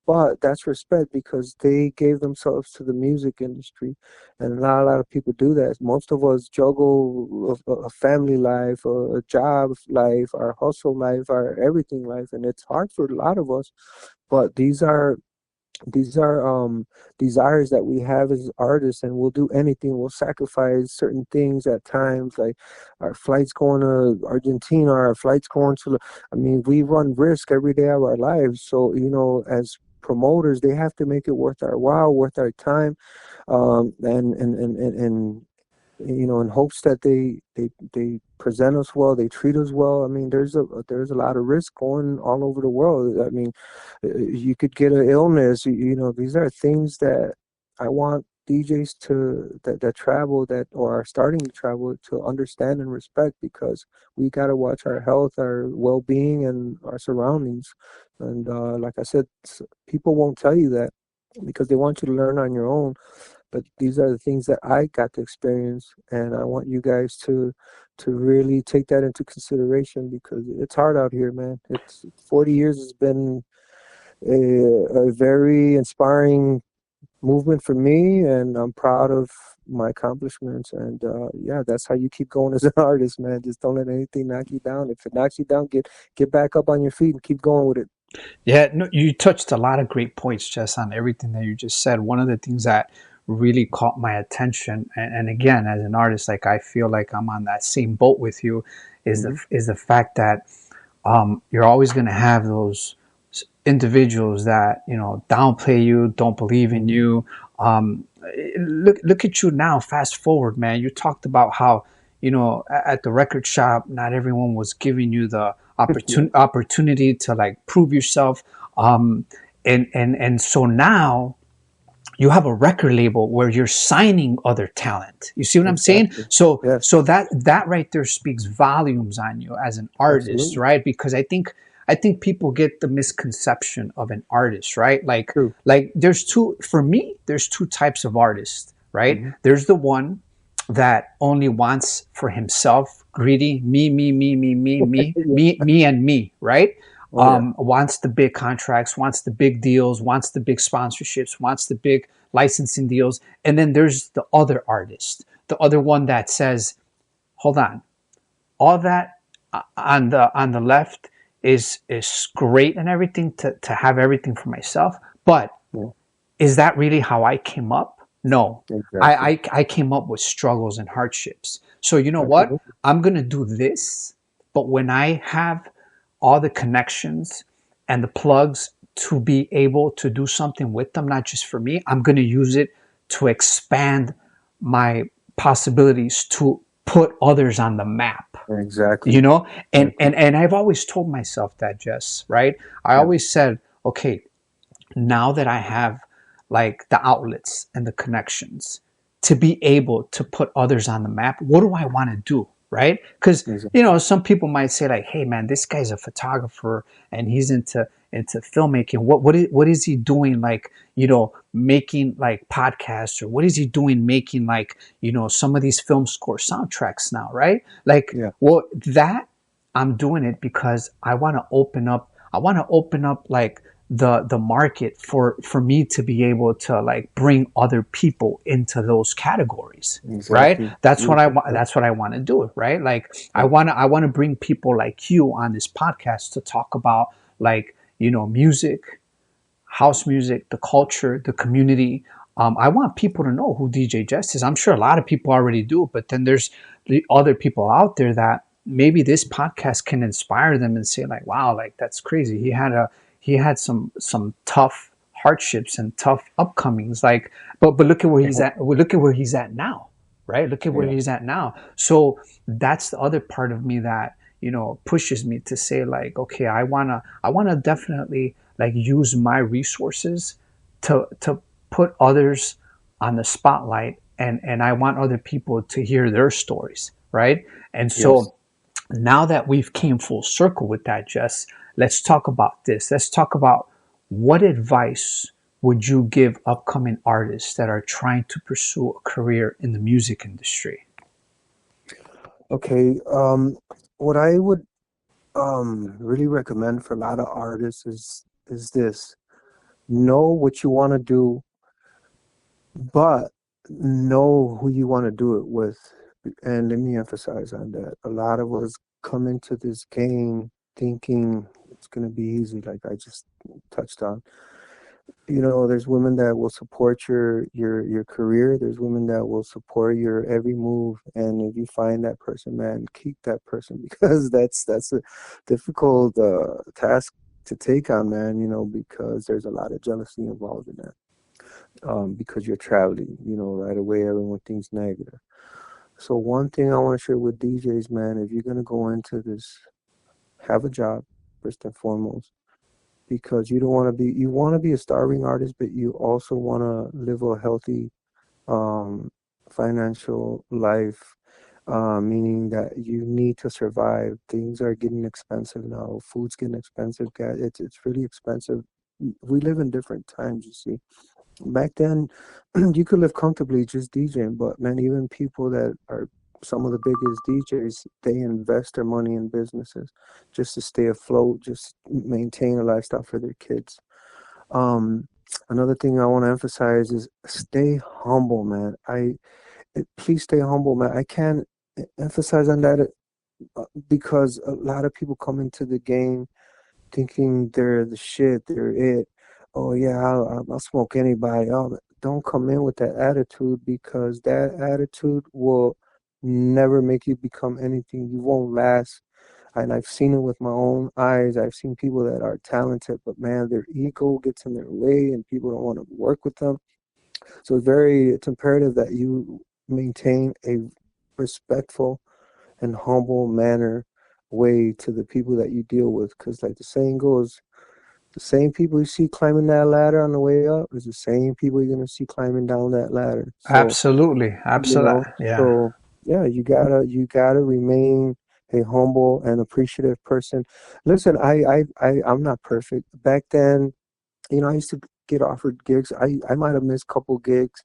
but that's respect because they gave themselves to the music industry, and not a lot of people do that. Most of us juggle a family life, a job life, our hustle life, our everything life, and it's hard for a lot of us. But these are desires that we have as artists, and we'll do anything. We'll sacrifice certain things at times, like our flights going to Argentina, our flights going to, I mean, we run risk every day of our lives. So as promoters, they have to make it worth our while, worth our time, and in hopes that they present us well, they treat us well. I mean, there's a lot of risk going all over the world. I mean, you could get an illness. These are things that I want DJs that travel, that or are starting to travel, to understand and respect, because we got to watch our health, our well-being, and our surroundings. And like I said, people won't tell you that because they want you to learn on your own. But these are the things that I got to experience, and I want you guys to really take that into consideration, because it's hard out here, man. It's 40 years has been a very inspiring movement for me, and I'm proud of my accomplishments. And yeah, that's how you keep going as an artist, man. Just don't let anything knock you down. If it knocks you down, get back up on your feet and keep going with it. Yeah, no, you touched a lot of great points, Jess, on everything that you just said. One of the things that really caught my attention, and again, as an artist, like I feel like I'm on that same boat with you, Hmm. is the fact that you're always going to have those individuals that downplay you, don't believe in Hmm. you. Look at you now. Fast forward, man. You talked about how at the record shop, not everyone was giving you the Yeah, opportunity to like prove yourself. Um, and so now you have a record label where you're signing other talent. You see what I'm saying? exactly. So Yes, that right there speaks volumes on you as an artist, absolutely. right? Because I think people get the misconception of an artist, right? True. Like there's two for me, there's two types of artists, right? Hmm. There's the one that only wants for himself, greedy, Yeah. me and me, right? Oh yeah. Wants the big contracts, wants the big deals, wants the big sponsorships, wants the big licensing deals. And then there's the other artist, the other one that says, hold on, all that on the left is great and everything to have everything for myself. But Yeah. is that really how I came up? No. Exactly. I came up with struggles and hardships. So you know what? Absolutely. I'm gonna do this, But when I have all the connections and the plugs to be able to do something with them, not just for me, I'm going to use it to expand my possibilities to put others on the map, you Exactly. know. and Exactly. and and I've always told myself that, Jess, right? I Yeah. always said, okay, now that I have like the outlets and the connections to be able to put others on the map, what do I want to do? Right? Because, you Exactly. know, some people might say like, hey man, this guy's a photographer and he's into filmmaking. What is he doing, like, you know, making like podcasts, or what is he doing making like, you know, some of these film score soundtracks now, right? Like, Yeah. well, that I'm doing it because I want to open up like the market for me to be able to like bring other people into those categories, right? Exactly. That's what I Beautiful. want. Yeah. That's what I want to do, right? Like, Yeah. I want to bring people like you on this podcast to talk about, like, you know, music, house music, the culture, the community. I want people to know who DJ Jess is. I'm sure a lot of people already do, but then there's the other people out there that maybe this podcast can inspire them and say like, wow, like that's crazy. He had some tough hardships and tough upcomings. Like, but look at where he's at. Look at where he's at now, right? Look at where Yeah. he's at now. So that's the other part of me that, you know, pushes me to say like, okay, I wanna definitely like use my resources to put others on the spotlight, and I want other people to hear their stories, right? And Yes. so now that we've came full circle with that, Jess, let's talk about this. Let's talk about, what advice would you give upcoming artists that are trying to pursue a career in the music industry? Okay. What I would really recommend for a lot of artists is this: know what you want to do, but know who you want to do it with. And let me emphasize on that. A lot of us come into this game thinking it's going to be easy, like I just touched on. You know, there's women that will support your career. There's women that will support your every move. And if you find that person, man, keep that person because that's a difficult task to take on, man. You know, because there's a lot of jealousy involved in that. Because you're traveling, you know, right away everyone thinks negative. So one thing I want to share with DJs, man, if you're gonna go into this, have a job first and foremost, because you don't want to be, you want to be a starving artist, but you also want to live a healthy um, financial life, meaning that you need to survive. Things are getting expensive now. Food's getting expensive. It's really expensive. We live in different times, you see. Back then, you could live comfortably just DJing, but man, even people that are some of the biggest DJs, they invest their money in businesses just to stay afloat, just maintain a lifestyle for their kids. Um, Another thing I want to emphasize is stay humble, man. Please stay humble, man. I can't emphasize on that because a lot of people come into the game thinking they're the shit, they're it. Oh yeah, I'll smoke anybody. Oh, don't come in with that attitude because that attitude will never make you become anything. You won't last. And I've seen it with my own eyes. I've seen people that are talented, but man, their ego gets in their way and people don't want to work with them. So it's imperative that you maintain a respectful and humble manner way to the people that you deal with. Because like the saying goes, the same people you see climbing that ladder on the way up is the same people you're gonna see climbing down that ladder. So, Absolutely, you absolutely, know, yeah. so yeah, you gotta remain a humble and appreciative person. Listen, I'm not perfect. Back then, you know, I used to get offered gigs. I might have missed a couple gigs,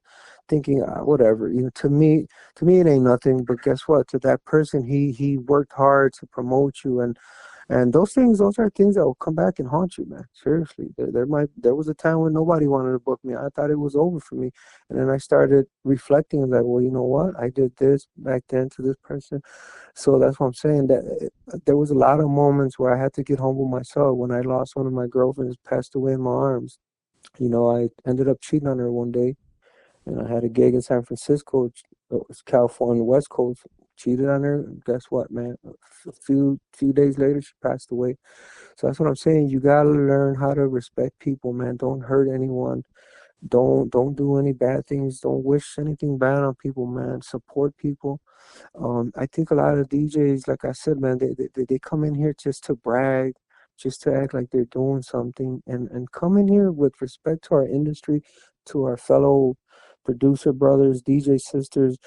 thinking whatever. You know, to me it ain't nothing. But guess what? To that person, he worked hard to promote you, and those are things that will come back and haunt you, man. Seriously, there was a time when nobody wanted to book me. I thought it was over for me, and then I started reflecting like, well, you know what? I did this back then to this person, so that's what I'm saying. That there was a lot of moments where I had to get humble myself. When I lost one of my girlfriends, passed away in my arms. You know, I ended up cheating on her one day, and I had a gig in San Francisco, it was California, West Coast. cheated on her. Guess what, man? A few days later, she passed away. So that's what I'm saying. You gotta learn how to respect people, man. Don't hurt anyone. Don't do any bad things. Don't wish anything bad on people, man. Support people. I think a lot of DJs, like I said, man, they come in here just to brag, just to act like they're doing something, and come in here with respect to our industry, to our fellow producer brothers, DJ sisters,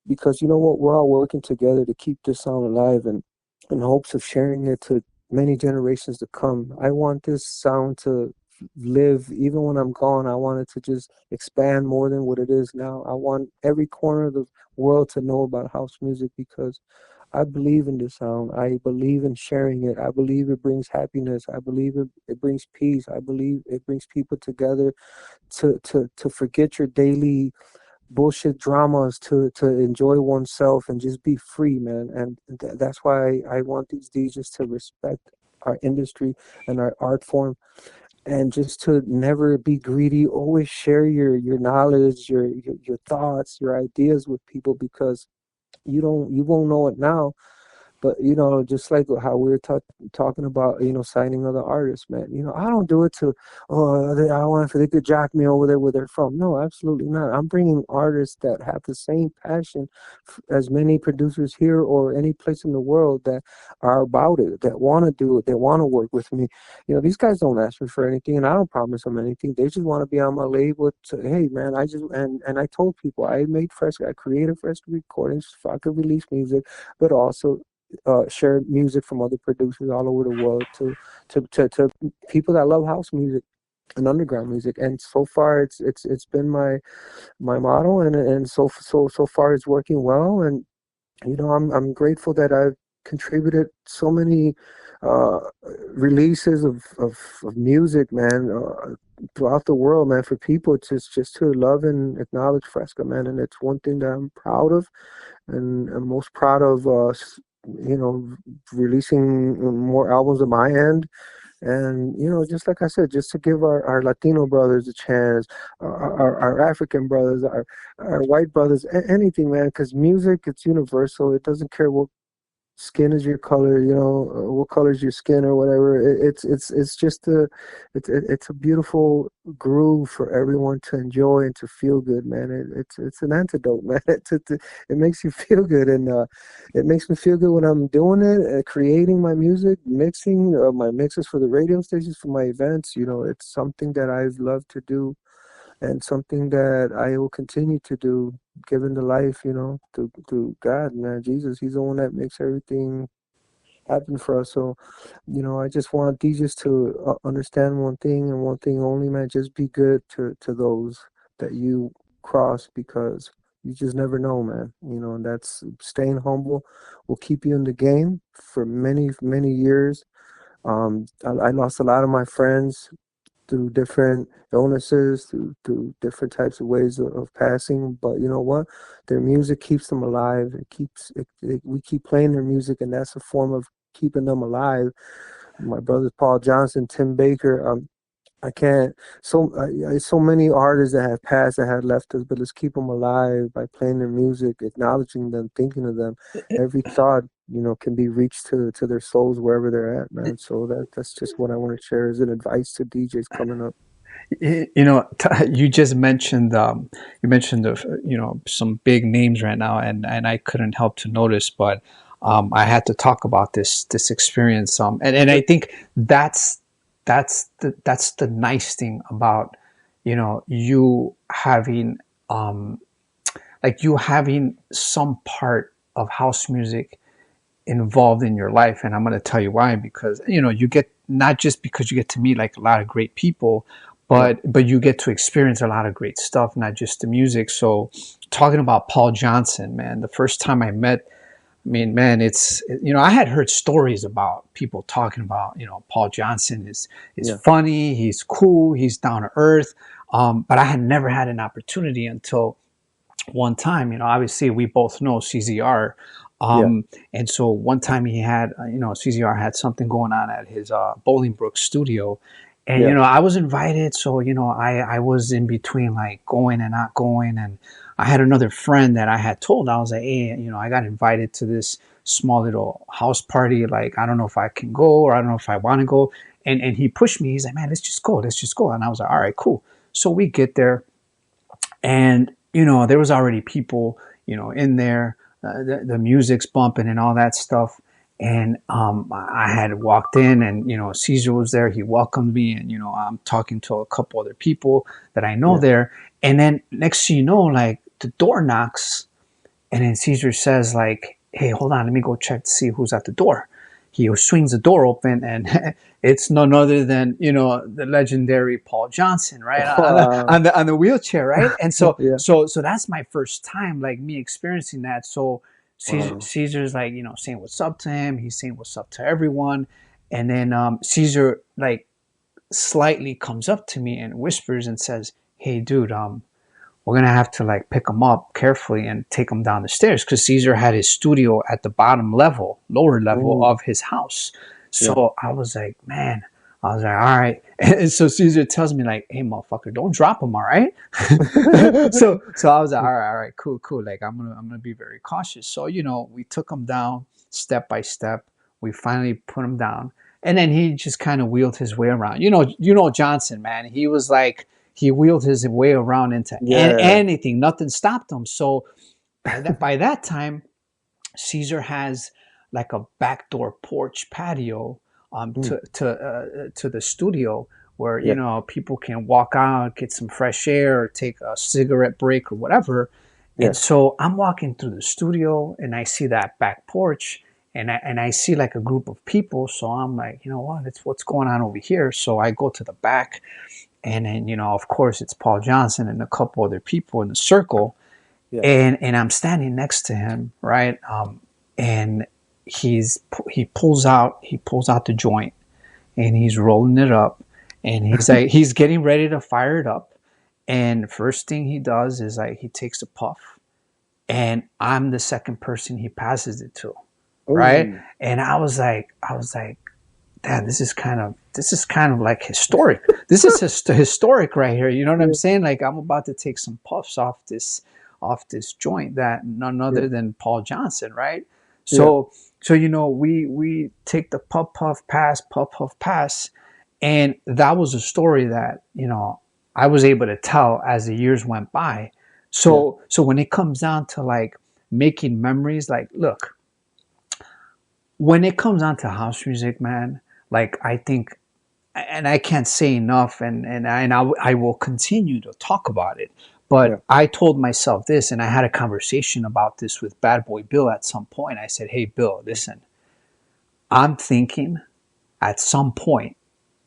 because you know what, we're all working together to keep this sound alive, and in hopes of sharing it to many generations to come. I want this sound to live even when I'm gone. I want it to just expand more than what it is now. I want every corner of the world to know about house music because I believe in this sound. I believe in sharing it. I believe it brings happiness. I believe it brings peace. I believe it brings people together to forget your daily bullshit dramas, to enjoy oneself and just be free, man. And that's why I want these DJs to respect our industry and our art form, and just to never be greedy. Always share your knowledge, your thoughts, your ideas with people, because you won't know it now, but just like how we were talking about, signing other artists, man. I don't do it to, I want if they could jack me over there where they're from. No, absolutely not. I'm bringing artists that have the same passion as many producers here or any place in the world that are about it, that want to do it, that want to work with me. These guys don't ask me for anything, and I don't promise them anything. They just want to be on my label. Hey, man, and I told people I created fresh recordings so I could release music, but also share music from other producers all over the world to people that love house music and underground music. And so far, it's been my motto, and so far it's working well. And I'm grateful that I've contributed so many uh, releases of music, man, throughout the world, man, for people just to love and acknowledge Fresca, man. And it's one thing that I'm proud of, and I'm most proud of, you know, releasing more albums on my end. And, just like I said, just to give our Latino brothers a chance, our African brothers, our white brothers, anything, man, because music, it's universal. It doesn't care what skin is your color, what color is your skin or whatever. It's just it's a beautiful groove for everyone to enjoy and to feel good, man. It's an antidote, man. It makes you feel good, and it makes me feel good when I'm doing it, creating my music, mixing my mixes for the radio stations, for my events. It's something that I've loved to do, and something that I will continue to do, given the life, to God, man, Jesus. He's the one that makes everything happen for us. So, I just want DJs to understand one thing and one thing only, man. Just be good to those that you cross, because you just never know, man. And that's staying humble will keep you in the game for many, many years. I lost a lot of my friends through different illnesses, through different types of ways of passing. But you know what? Their music keeps them alive. We keep playing their music, and that's a form of keeping them alive. My brothers Paul Johnson, Tim Baker. I can't. So many artists that have passed that have left us, but let's keep them alive by playing their music, acknowledging them, thinking of them. Every thought, can be reached to their souls wherever they're at, man. So that's just what I want to share as an advice to DJs coming up. You just mentioned some big names right now, and I couldn't help to notice, but I had to talk about this experience. And I think that's the nice thing about you having you having some part of house music involved in your life. And I'm going to tell you why. Because you get, not just because you get to meet like a lot of great people, Yeah, but you get to experience a lot of great stuff, not just the music. So talking about Paul Johnson, man, the first time I met, I mean, man, I had heard stories about people talking about, Paul Johnson is yeah, funny, he's cool, he's down to earth. But I had never had an opportunity until one time. Obviously we both know CZR. yeah, And so one time he had, CZR had something going on at his Bolingbrook studio. And Yeah. I was invited, so I was in between like going and not going. And I had another friend that I had told. I was like, hey, I got invited to this small little house party. Like, I don't know if I can go, or I don't know if I want to go. And he pushed me. He's like, man, let's just go. Let's just go. And I was like, all right, cool. So we get there, and there was already people in there. The music's bumping and all that stuff. And I had walked in, and Caesar was there. He welcomed me, and I'm talking to a couple other people that I know Yeah. there. And then next thing you know, like, the door knocks, and then Caesar says, like, hey, hold on, let me go check to see who's at the door. He swings the door open, and it's none other than the legendary Paul Johnson, right, on the Wow. on the on the wheelchair, right. And so Yeah. so so that's my first time, like, me experiencing that. So Wow. Caesar's like, saying what's up to him. He's saying what's up to everyone, and then Caesar, like, slightly comes up to me and whispers and says, "Hey, dude, we're gonna have to, like, pick him up carefully and take him down the stairs, because Caesar had his studio at the bottom level, lower level Mm. of his house." Yeah. So I was like, man, I was like, all right. And so Caesar tells me, like, hey, motherfucker, don't drop him, all right? So I was like, all right, cool, cool. Like, I'm gonna be very cautious. So we took him down step by step. We finally put him down, and then he just kind of wheeled his way around. Johnson, man. He was like, he wheeled his way around into Yeah. anything. Nothing stopped him. So by that time, Caesar has like a backdoor porch patio Mm. to the studio, where Yeah. people can walk out, get some fresh air, or take a cigarette break or whatever. And Yeah. so I'm walking through the studio, and I see that back porch, and I see like a group of people. So I'm like, you know what? It's what's going on over here. So I go to the back, and then of course, it's Paul Johnson and a couple other people in the circle, Yeah. and I'm standing next to him, right? And he pulls out the joint, and he's rolling it up, and he's like, he's getting ready to fire it up. And first thing he does is, like, he takes a puff, and I'm the second person he passes it to, right? Oh. And I was like, Dad, this is kind of like historic. This is historic right here. You know what I'm Yeah. saying? Like, I'm about to take some puffs off this joint, that none Yeah. other than Paul Johnson, right? Yeah. So we take the puff puff pass, and that was a story that I was able to tell as the years went by. Yeah. So when it comes down to, like, making memories, like, look, when it comes down to house music, man, like, I think, and I can't say enough, and I will continue to talk about it. Yeah. But I told myself this, and I had a conversation about this with Bad Boy Bill at some point. I said, "Hey, Bill, listen, I'm thinking at some point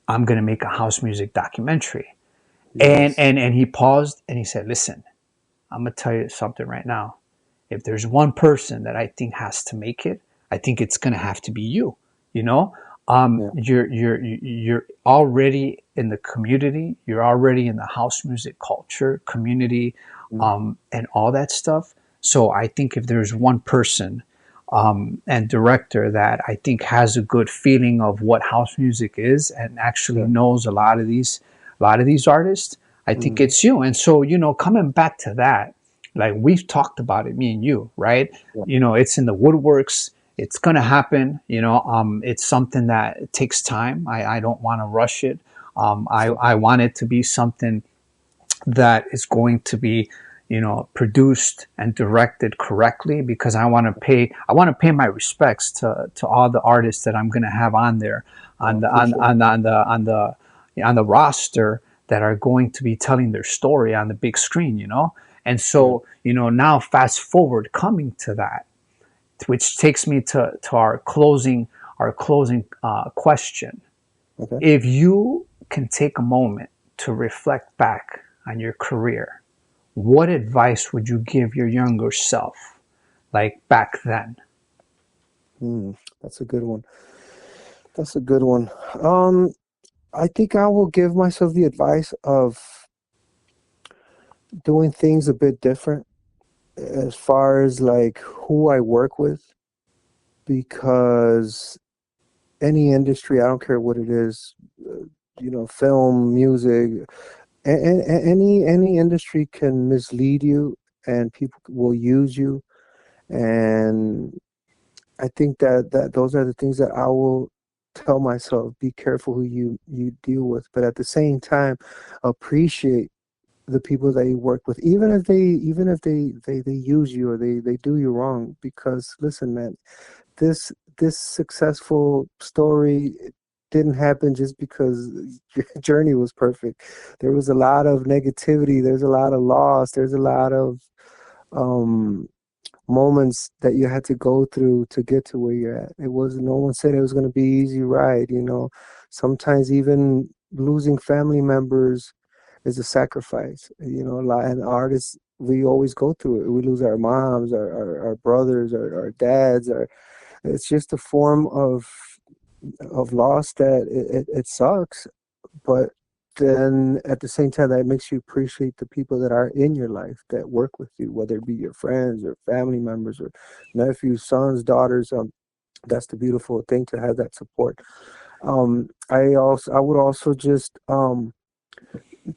I'm gonna make a house music documentary." And Yes. and and he paused, and he said, "Listen, I'm gonna tell you something right now. If there's one person that I think has to make it, I think it's gonna have to be you. You know, Yeah. you're already in the community. You're already in the house music culture community, Mm. and all that stuff. So I think if there's one person, and director, that I think has a good feeling of what house music is, and actually Yeah. knows a lot of these artists, I think Mm. it's you." And so, coming back to that, like, we've talked about it, me and you, right? Yeah. It's in the woodworks. It's gonna happen. It's something that takes time. I don't want to rush it. I Sure. I want it to be something that is going to be, produced and directed correctly, because I want to pay my respects to all the artists that I'm going to have on there, I on the on, appreciate it. on the roster, that are going to be telling their story on the big screen. And Yeah. so, now fast forward, coming to that, which takes me to our closing question. Okay. If you can take a moment to reflect back on your career, what advice would you give your younger self, like, back then? Mm. That's a good one. That's a good one. Um, I think I will give myself the advice of doing things a bit different as far as like who I work with, because any industry, I don't care what it is, film, music, any industry can mislead you, and people will use you. And I think that those are the things that I will tell myself: be careful who you deal with, but at the same time, appreciate the people that you work with, even if they use you or they do you wrong. Because listen, man, this successful story didn't happen just because your journey was perfect. There was a lot of negativity. There's a lot of loss. There's a lot of um moments that you had to go through to get to where you're at. It was No one said it was going to be easy ride. Sometimes even losing family members is a sacrifice. A lot, and artists, we always go through it. We lose our moms, our brothers, our dads. It's just a form of loss that it sucks, but then at the same time, that makes you appreciate the people that are in your life that work with you, whether it be your friends or family members or nephews, sons, daughters. That's the beautiful thing, to have that support. I would also just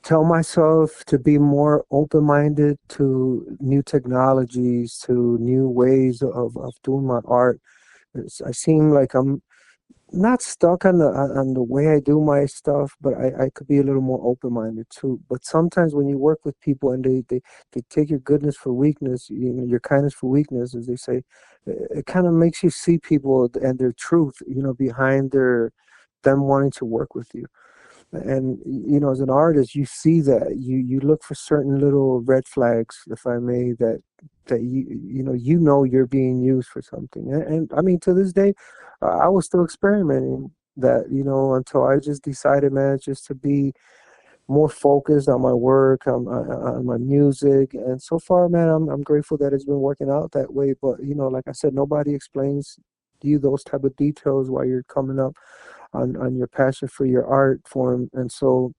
tell myself to be more open-minded to new technologies, to new ways of doing my art. I seem like I'm not stuck on the way I do my stuff, but I could be a little more open minded too. But sometimes when you work with people and they take your goodness for weakness, your kindness for weakness, as they say, it kind of makes you see people and their truth, behind them wanting to work with you. And as an artist, you see that you look for certain little red flags, if I may, that you're being used for something. And I mean, to this day, I was still experimenting that, until I just decided, man, just to be more focused on my work, on my music. And so far, man, I'm grateful that it's been working out that way. But like I said, nobody explains to you those type of details while you're coming up on your passion for your art form. And so,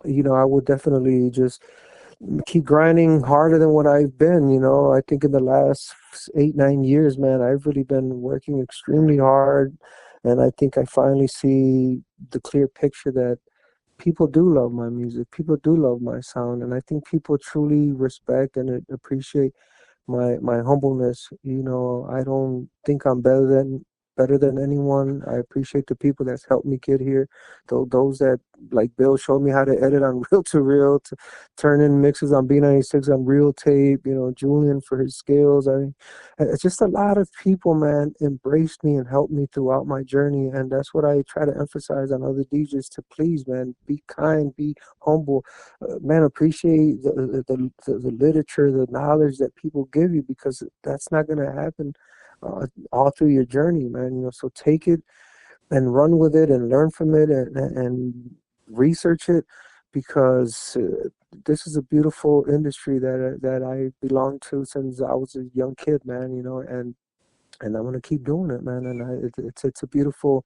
I would definitely just keep grinding harder than what I've been. I think in the last 8, 9 years, man, I've really been working extremely hard. And I think I finally see the clear picture that people do love my music. People do love my sound. And I think people truly respect and appreciate my humbleness. I don't think I'm better than anyone. I appreciate the people that's helped me get here. Those that, like Bill, showed me how to edit on reel to reel, to turn in mixes on B96 on real tape. Julian for his skills. I mean, it's just a lot of people, man, embraced me and helped me throughout my journey, and that's what I try to emphasize on other DJs: to please, man, be kind, be humble, man, appreciate the literature, the knowledge that people give you, because that's not going to happen all through your journey, man. So take it and run with it and learn from it, and research it, because this is a beautiful industry that I belong to since I was a young kid, man. And I'm gonna keep doing it, man. And it's a beautiful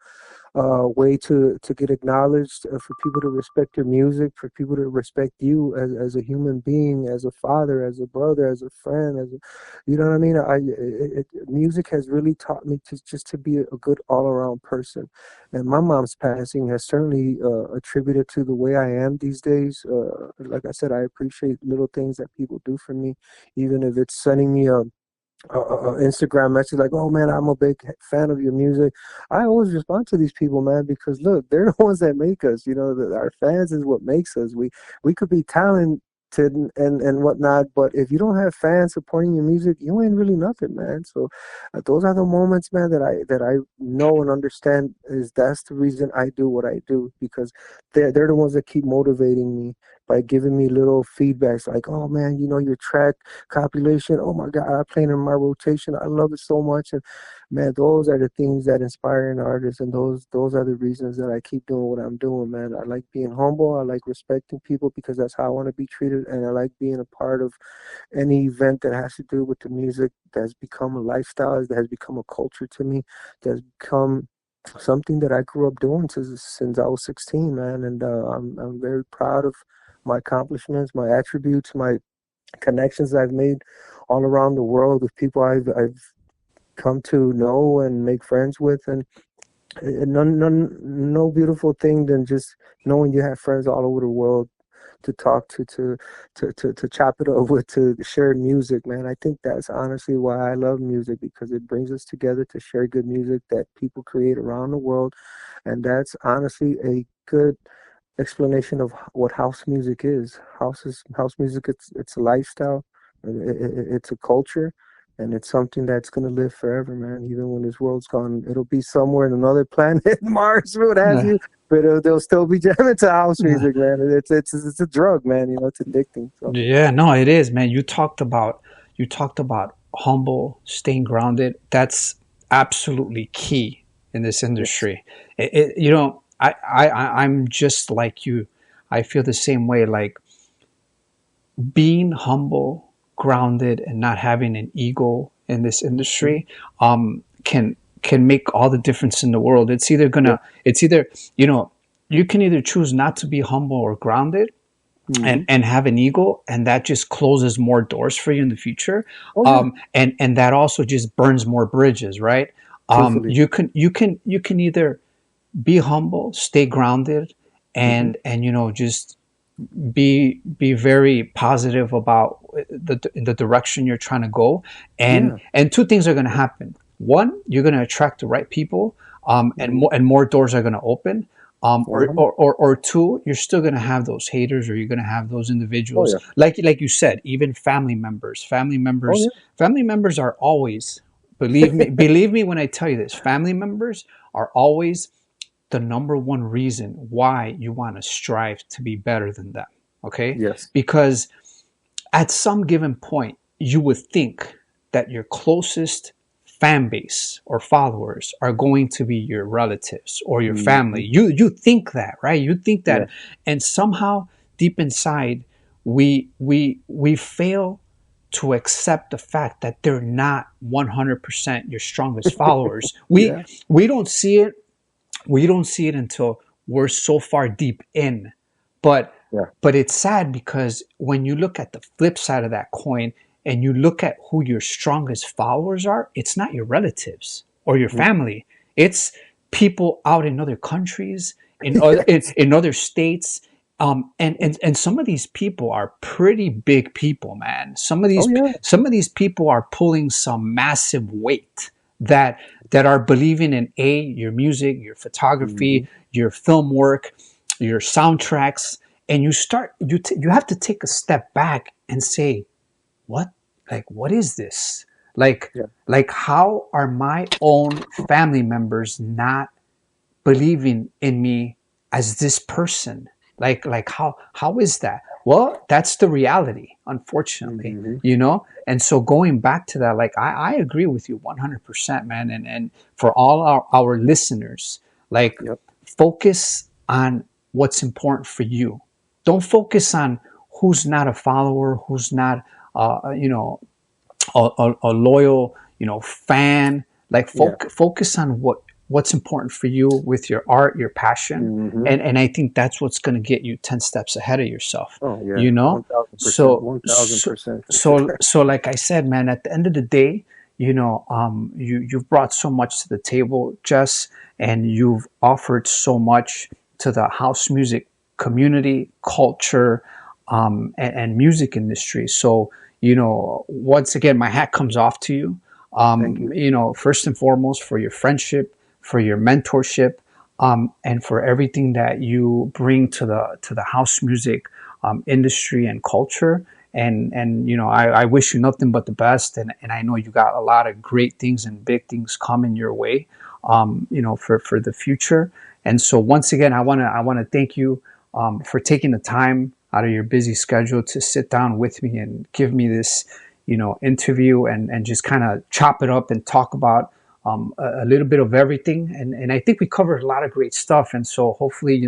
way to get acknowledged, for people to respect your music, for people to respect you as a human being, as a father, as a brother, as a friend, you know what I mean? Music has really taught me to be a good all around person, and my mom's passing has certainly attributed to the way I am these days. Like I said, I appreciate little things that people do for me, even if it's sending me a Instagram message like, "Oh man, I'm a big fan of your music." I always respond to these people, man, because look, they're the ones that make us. Our fans is what makes us. We could be talented and whatnot, but if you don't have fans supporting your music, you ain't really nothing, man. So those are the moments, man, that I know and understand, is that's the reason I do what I do, because they're the ones that keep motivating me by giving me little feedbacks like, "Oh man, your track compilation, oh my God, I play it in my rotation. I love it so much." And man, those are the things that inspire an artist, and those are the reasons that I keep doing what I'm doing, man. I like being humble. I like respecting people, because that's how I want to be treated, and I like being a part of any event that has to do with the music, that's become a lifestyle, that has become a culture to me, that's become something that I grew up doing since I was 16, man. And I'm very proud of my accomplishments, my attributes, my connections I've made all around the world with people I've come to know and make friends with. And No beautiful thing than just knowing you have friends all over the world to talk to chop it up with, to share music, man. I think that's honestly why I love music, because it brings us together to share good music that people create around the world. And that's honestly a good explanation of what house music is. House music. It's a lifestyle. It's a culture, and it's something that's gonna live forever, man. Even when this world's gone, it'll be somewhere in another planet, Mars, what have Uh, you. But they'll still be jamming to house music, man. It's a drug, man. You know, it's addicting. So Yeah, no, it is, man. You talked about humble, staying grounded. That's absolutely key in this yes, industry. I'm just like you. I feel the same way. Like being humble, grounded, and not having an ego in this hmm, industry can make all the difference in the world. yeah, It's either you know you can either choose not to be humble or grounded, hmm, and have an ego, and that just closes more doors for you in the future. oh yeah, And that also just burns more bridges, right? truthfully, You can either be humble, stay grounded, hmm, and just be very positive about the direction you're trying to go. and yeah, and two things are going to happen. One, you're going to attract the right people, and hmm, more doors are going to open. uh huh, Or two, you're still going to have those haters, or you're going to have those oh individuals, yeah, like you said, even family members. oh Family members are always, believe me when I tell you this, family members are always the number one reason why you want to strive to be better than them. Okay? yeah, yes, Because at some given point, you would think that your closest fan base or followers are going to be your relatives or your family. hmm, You think that, right? You think yeah, that, and somehow deep inside, we fail to accept the fact that they're not 100% your strongest followers. We yeah, we don't see it we don't see it until we're so far deep in. But yeah, but it's sad because when you look at the flip side of that coin and you look at who your strongest followers are, it's not your relatives or your nope, family. It's people out in other countries, yes, in other states. And some of these people are pretty big people, man. oh yeah, Some of these people are pulling some massive weight, that are believing in your music, your hmm, photography, your film work, your soundtracks. And you have to take a step back and say, what, what is this? like yeah, how are my own family members not believing in me as this person? How is that? Well, that's the reality, unfortunately. hmm, And so going back to that, like I agree with you 100%, man. And for all our listeners, like, yep, focus on what's important for you. Don't focus on who's not a follower, who's not you know a loyal, fan. Like, yeah, focus on what's important for you with your art, your passion. hmm, And I think that's what's going to get you 10 steps ahead of yourself. oh yeah, you know 1000%, so 1000% for so sure. so like I said, man, at the end of the day, you've brought so much to the table, Jess, and you've offered so much to the house music community, culture, and music industry. So, once again, my hat comes off to you. Thank you. First and foremost, for your friendship, for your mentorship, and for everything that you bring to the house music industry and culture. And I wish you nothing but the best. And I know you got a lot of great things and big things coming your way, for the future. And so once again, I want to thank you for taking the time out of your busy schedule to sit down with me and give me this, interview, and just kind of chop it up and talk about a little bit of everything. And I think we covered a lot of great stuff. And so hopefully,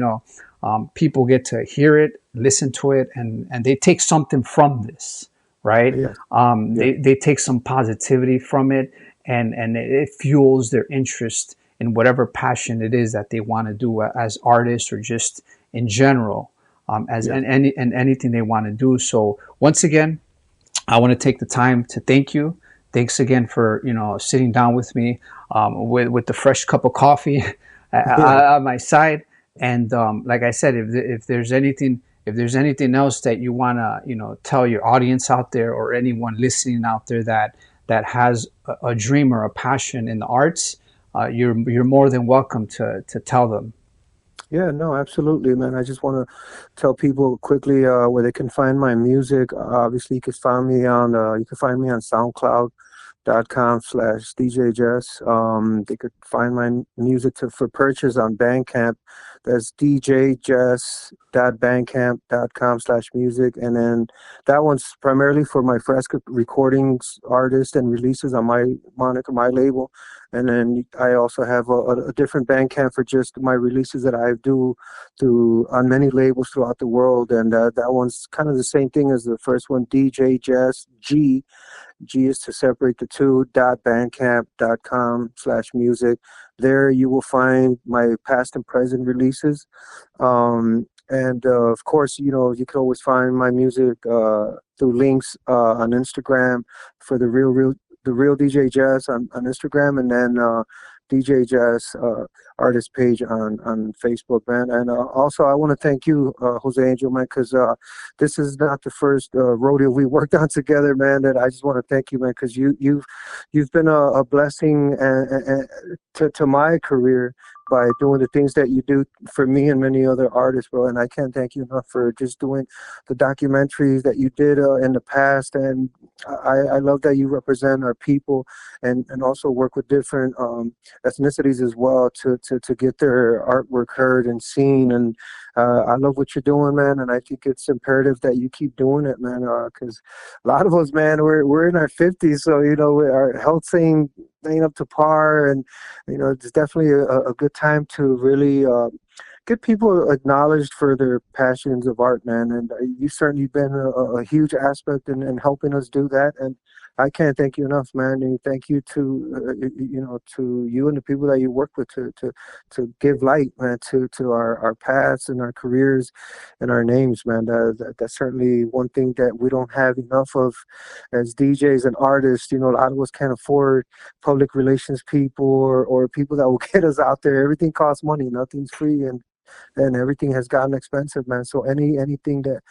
people get to hear it, listen to it, and they take something from this, right? Yeah, yeah, They take some positivity from it, and it fuels their interest in whatever passion it is that they want to do as artists, or just in general, as yeah, and anything they want to do. So once again, I want to take the time to thank you. Thanks again for sitting down with me, with the fresh cup of coffee. Yeah. on my side. And like I said, if there's anything, if there's anything else that you want to, tell your audience out there or anyone listening out there that has a dream or a passion in the arts, you're more than welcome to tell them. Yeah, no, absolutely, man. I just want to tell people quickly where they can find my music. Obviously, you can find me on SoundCloud.com/DJ Jess. They could find my music for purchase on Bandcamp. That's djjess.bandcamp.com/music. And then that one's primarily for my Fresca recordings, artists, and releases on my moniker, my label. And then I also have a different Bandcamp for just my releases that I do through on many labels throughout the world. And that one's kind of the same thing as the first one, DJ Jess G. G is to separate the two, .bandcamp.com/music. There you will find my past and present releases. And of course, you can always find my music through links on Instagram for the real DJ Jazz on Instagram, and then DJ Jazz artist page on Facebook, man. And also, I want to thank you, Jose Angel, man, because this is not the first rodeo we worked on together, man. And I just want to thank you, man, because you've been a blessing to my career by doing the things that you do for me and many other artists, bro. And I can't thank you enough for just doing the documentaries that you did in the past. And I love that you represent our people and also work with different ethnicities as well to get their artwork heard and seen. And I love what you're doing, man. And I think it's imperative that you keep doing it, man, because a lot of us, man, we're in our 50s, so our health ain't up to par, and it's definitely a good time to really get people acknowledged for their passions of art, man. And you've certainly been a huge aspect in helping us do that. And I can't thank you enough, man. And thank you to you and the people that you work with to give light, man, to our paths and our careers and our names, man. That's certainly one thing that we don't have enough of as DJs and artists. A lot of us can't afford public relations people or people that will get us out there. Everything costs money. Nothing's free, and everything has gotten expensive, man. So anything that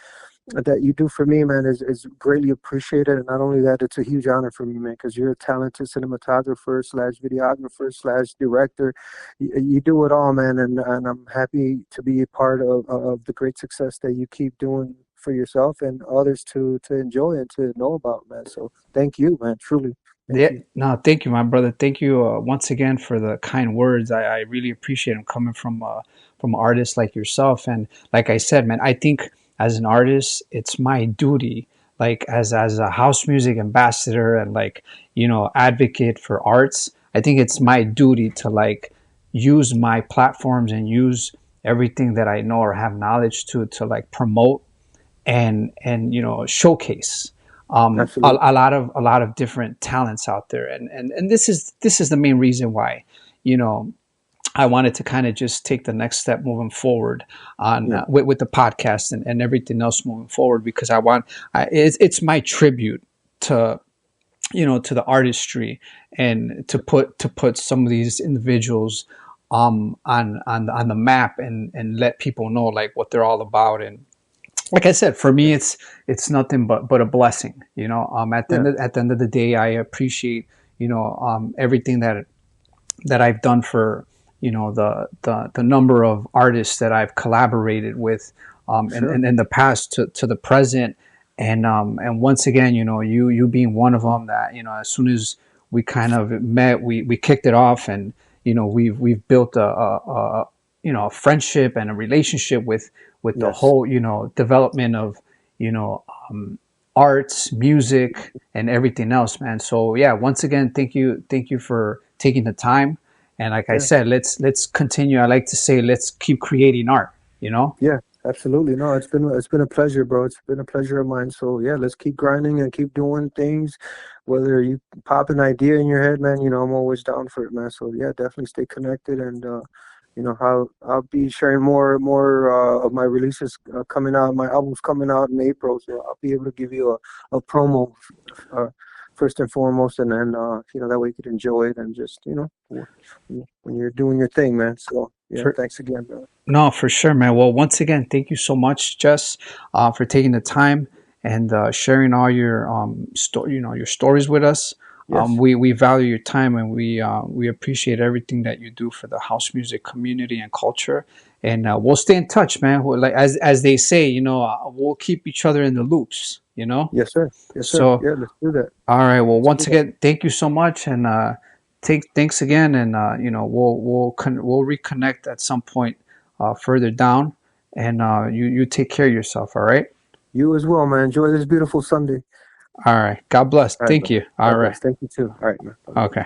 you do for me, man, is greatly appreciated. And not only that, it's a huge honor for me, man, because you're a talented cinematographer slash videographer slash director. You do it all, man, and I'm happy to be a part of the great success that you keep doing for yourself and others to enjoy and to know about, man. So thank you, man, truly. Thank Yeah, you. no, thank you, my brother. Thank you once again for the kind words. I really appreciate them coming from artists like yourself. And like I said, man, I think as an artist, it's my duty, like as a house music ambassador and like advocate for arts. I think it's my duty to like use my platforms and use everything that I know or have knowledge to like promote and showcase Absolutely. a lot of different talents out there, and this is the main reason why you know I wanted to kind of just take the next step moving forward on Yeah. with the podcast and everything else moving forward, because it's my tribute to to the artistry, and to put some of these individuals on the map, and let people know like what they're all about. And like I said, for me, it's nothing but a blessing. Yeah. At the end of the day, I appreciate everything that I've done for the number of artists that I've collaborated with Sure. in the past to the present, and once again, you being one of them, that as soon as we kind of met, we kicked it off, and we've built a friendship and a relationship with the Yes. whole development of you know um, arts, music, and everything else, man. So yeah, once again, thank you for taking the time. And like I Yeah. said, let's continue. I like to say, let's keep creating art. You know. Yeah, absolutely. No, it's been a pleasure, bro. It's been a pleasure of mine. So yeah, let's keep grinding and keep doing things. Whether you pop an idea in your head, man, I'm always down for it, man. So yeah, definitely stay connected, and how I'll be sharing more of my releases coming out. My album's coming out in April, so I'll be able to give you a promo first and foremost, and then that way you could enjoy it and just when you're doing your thing, man. So yeah, For thanks again, brother. No, for sure, man. Well, once again, thank you so much, Jess, for taking the time and sharing all your your stories with us. Yes, We value your time, and we appreciate everything that you do for the house music community and culture. And we'll stay in touch, man. Like as they say, we'll keep each other in the loops. yes, sir, yes, sir. So, Yeah, let's do that. all right. Well, Let's do once that. again, thank you so much, and thanks again, and we'll reconnect at some point further down, and you take care of yourself. All right. You as well, man. Enjoy this beautiful Sunday. All right. God bless. All right, Thank man. you. All God right. bless. Thank you too. All right, man. Bye. Okay.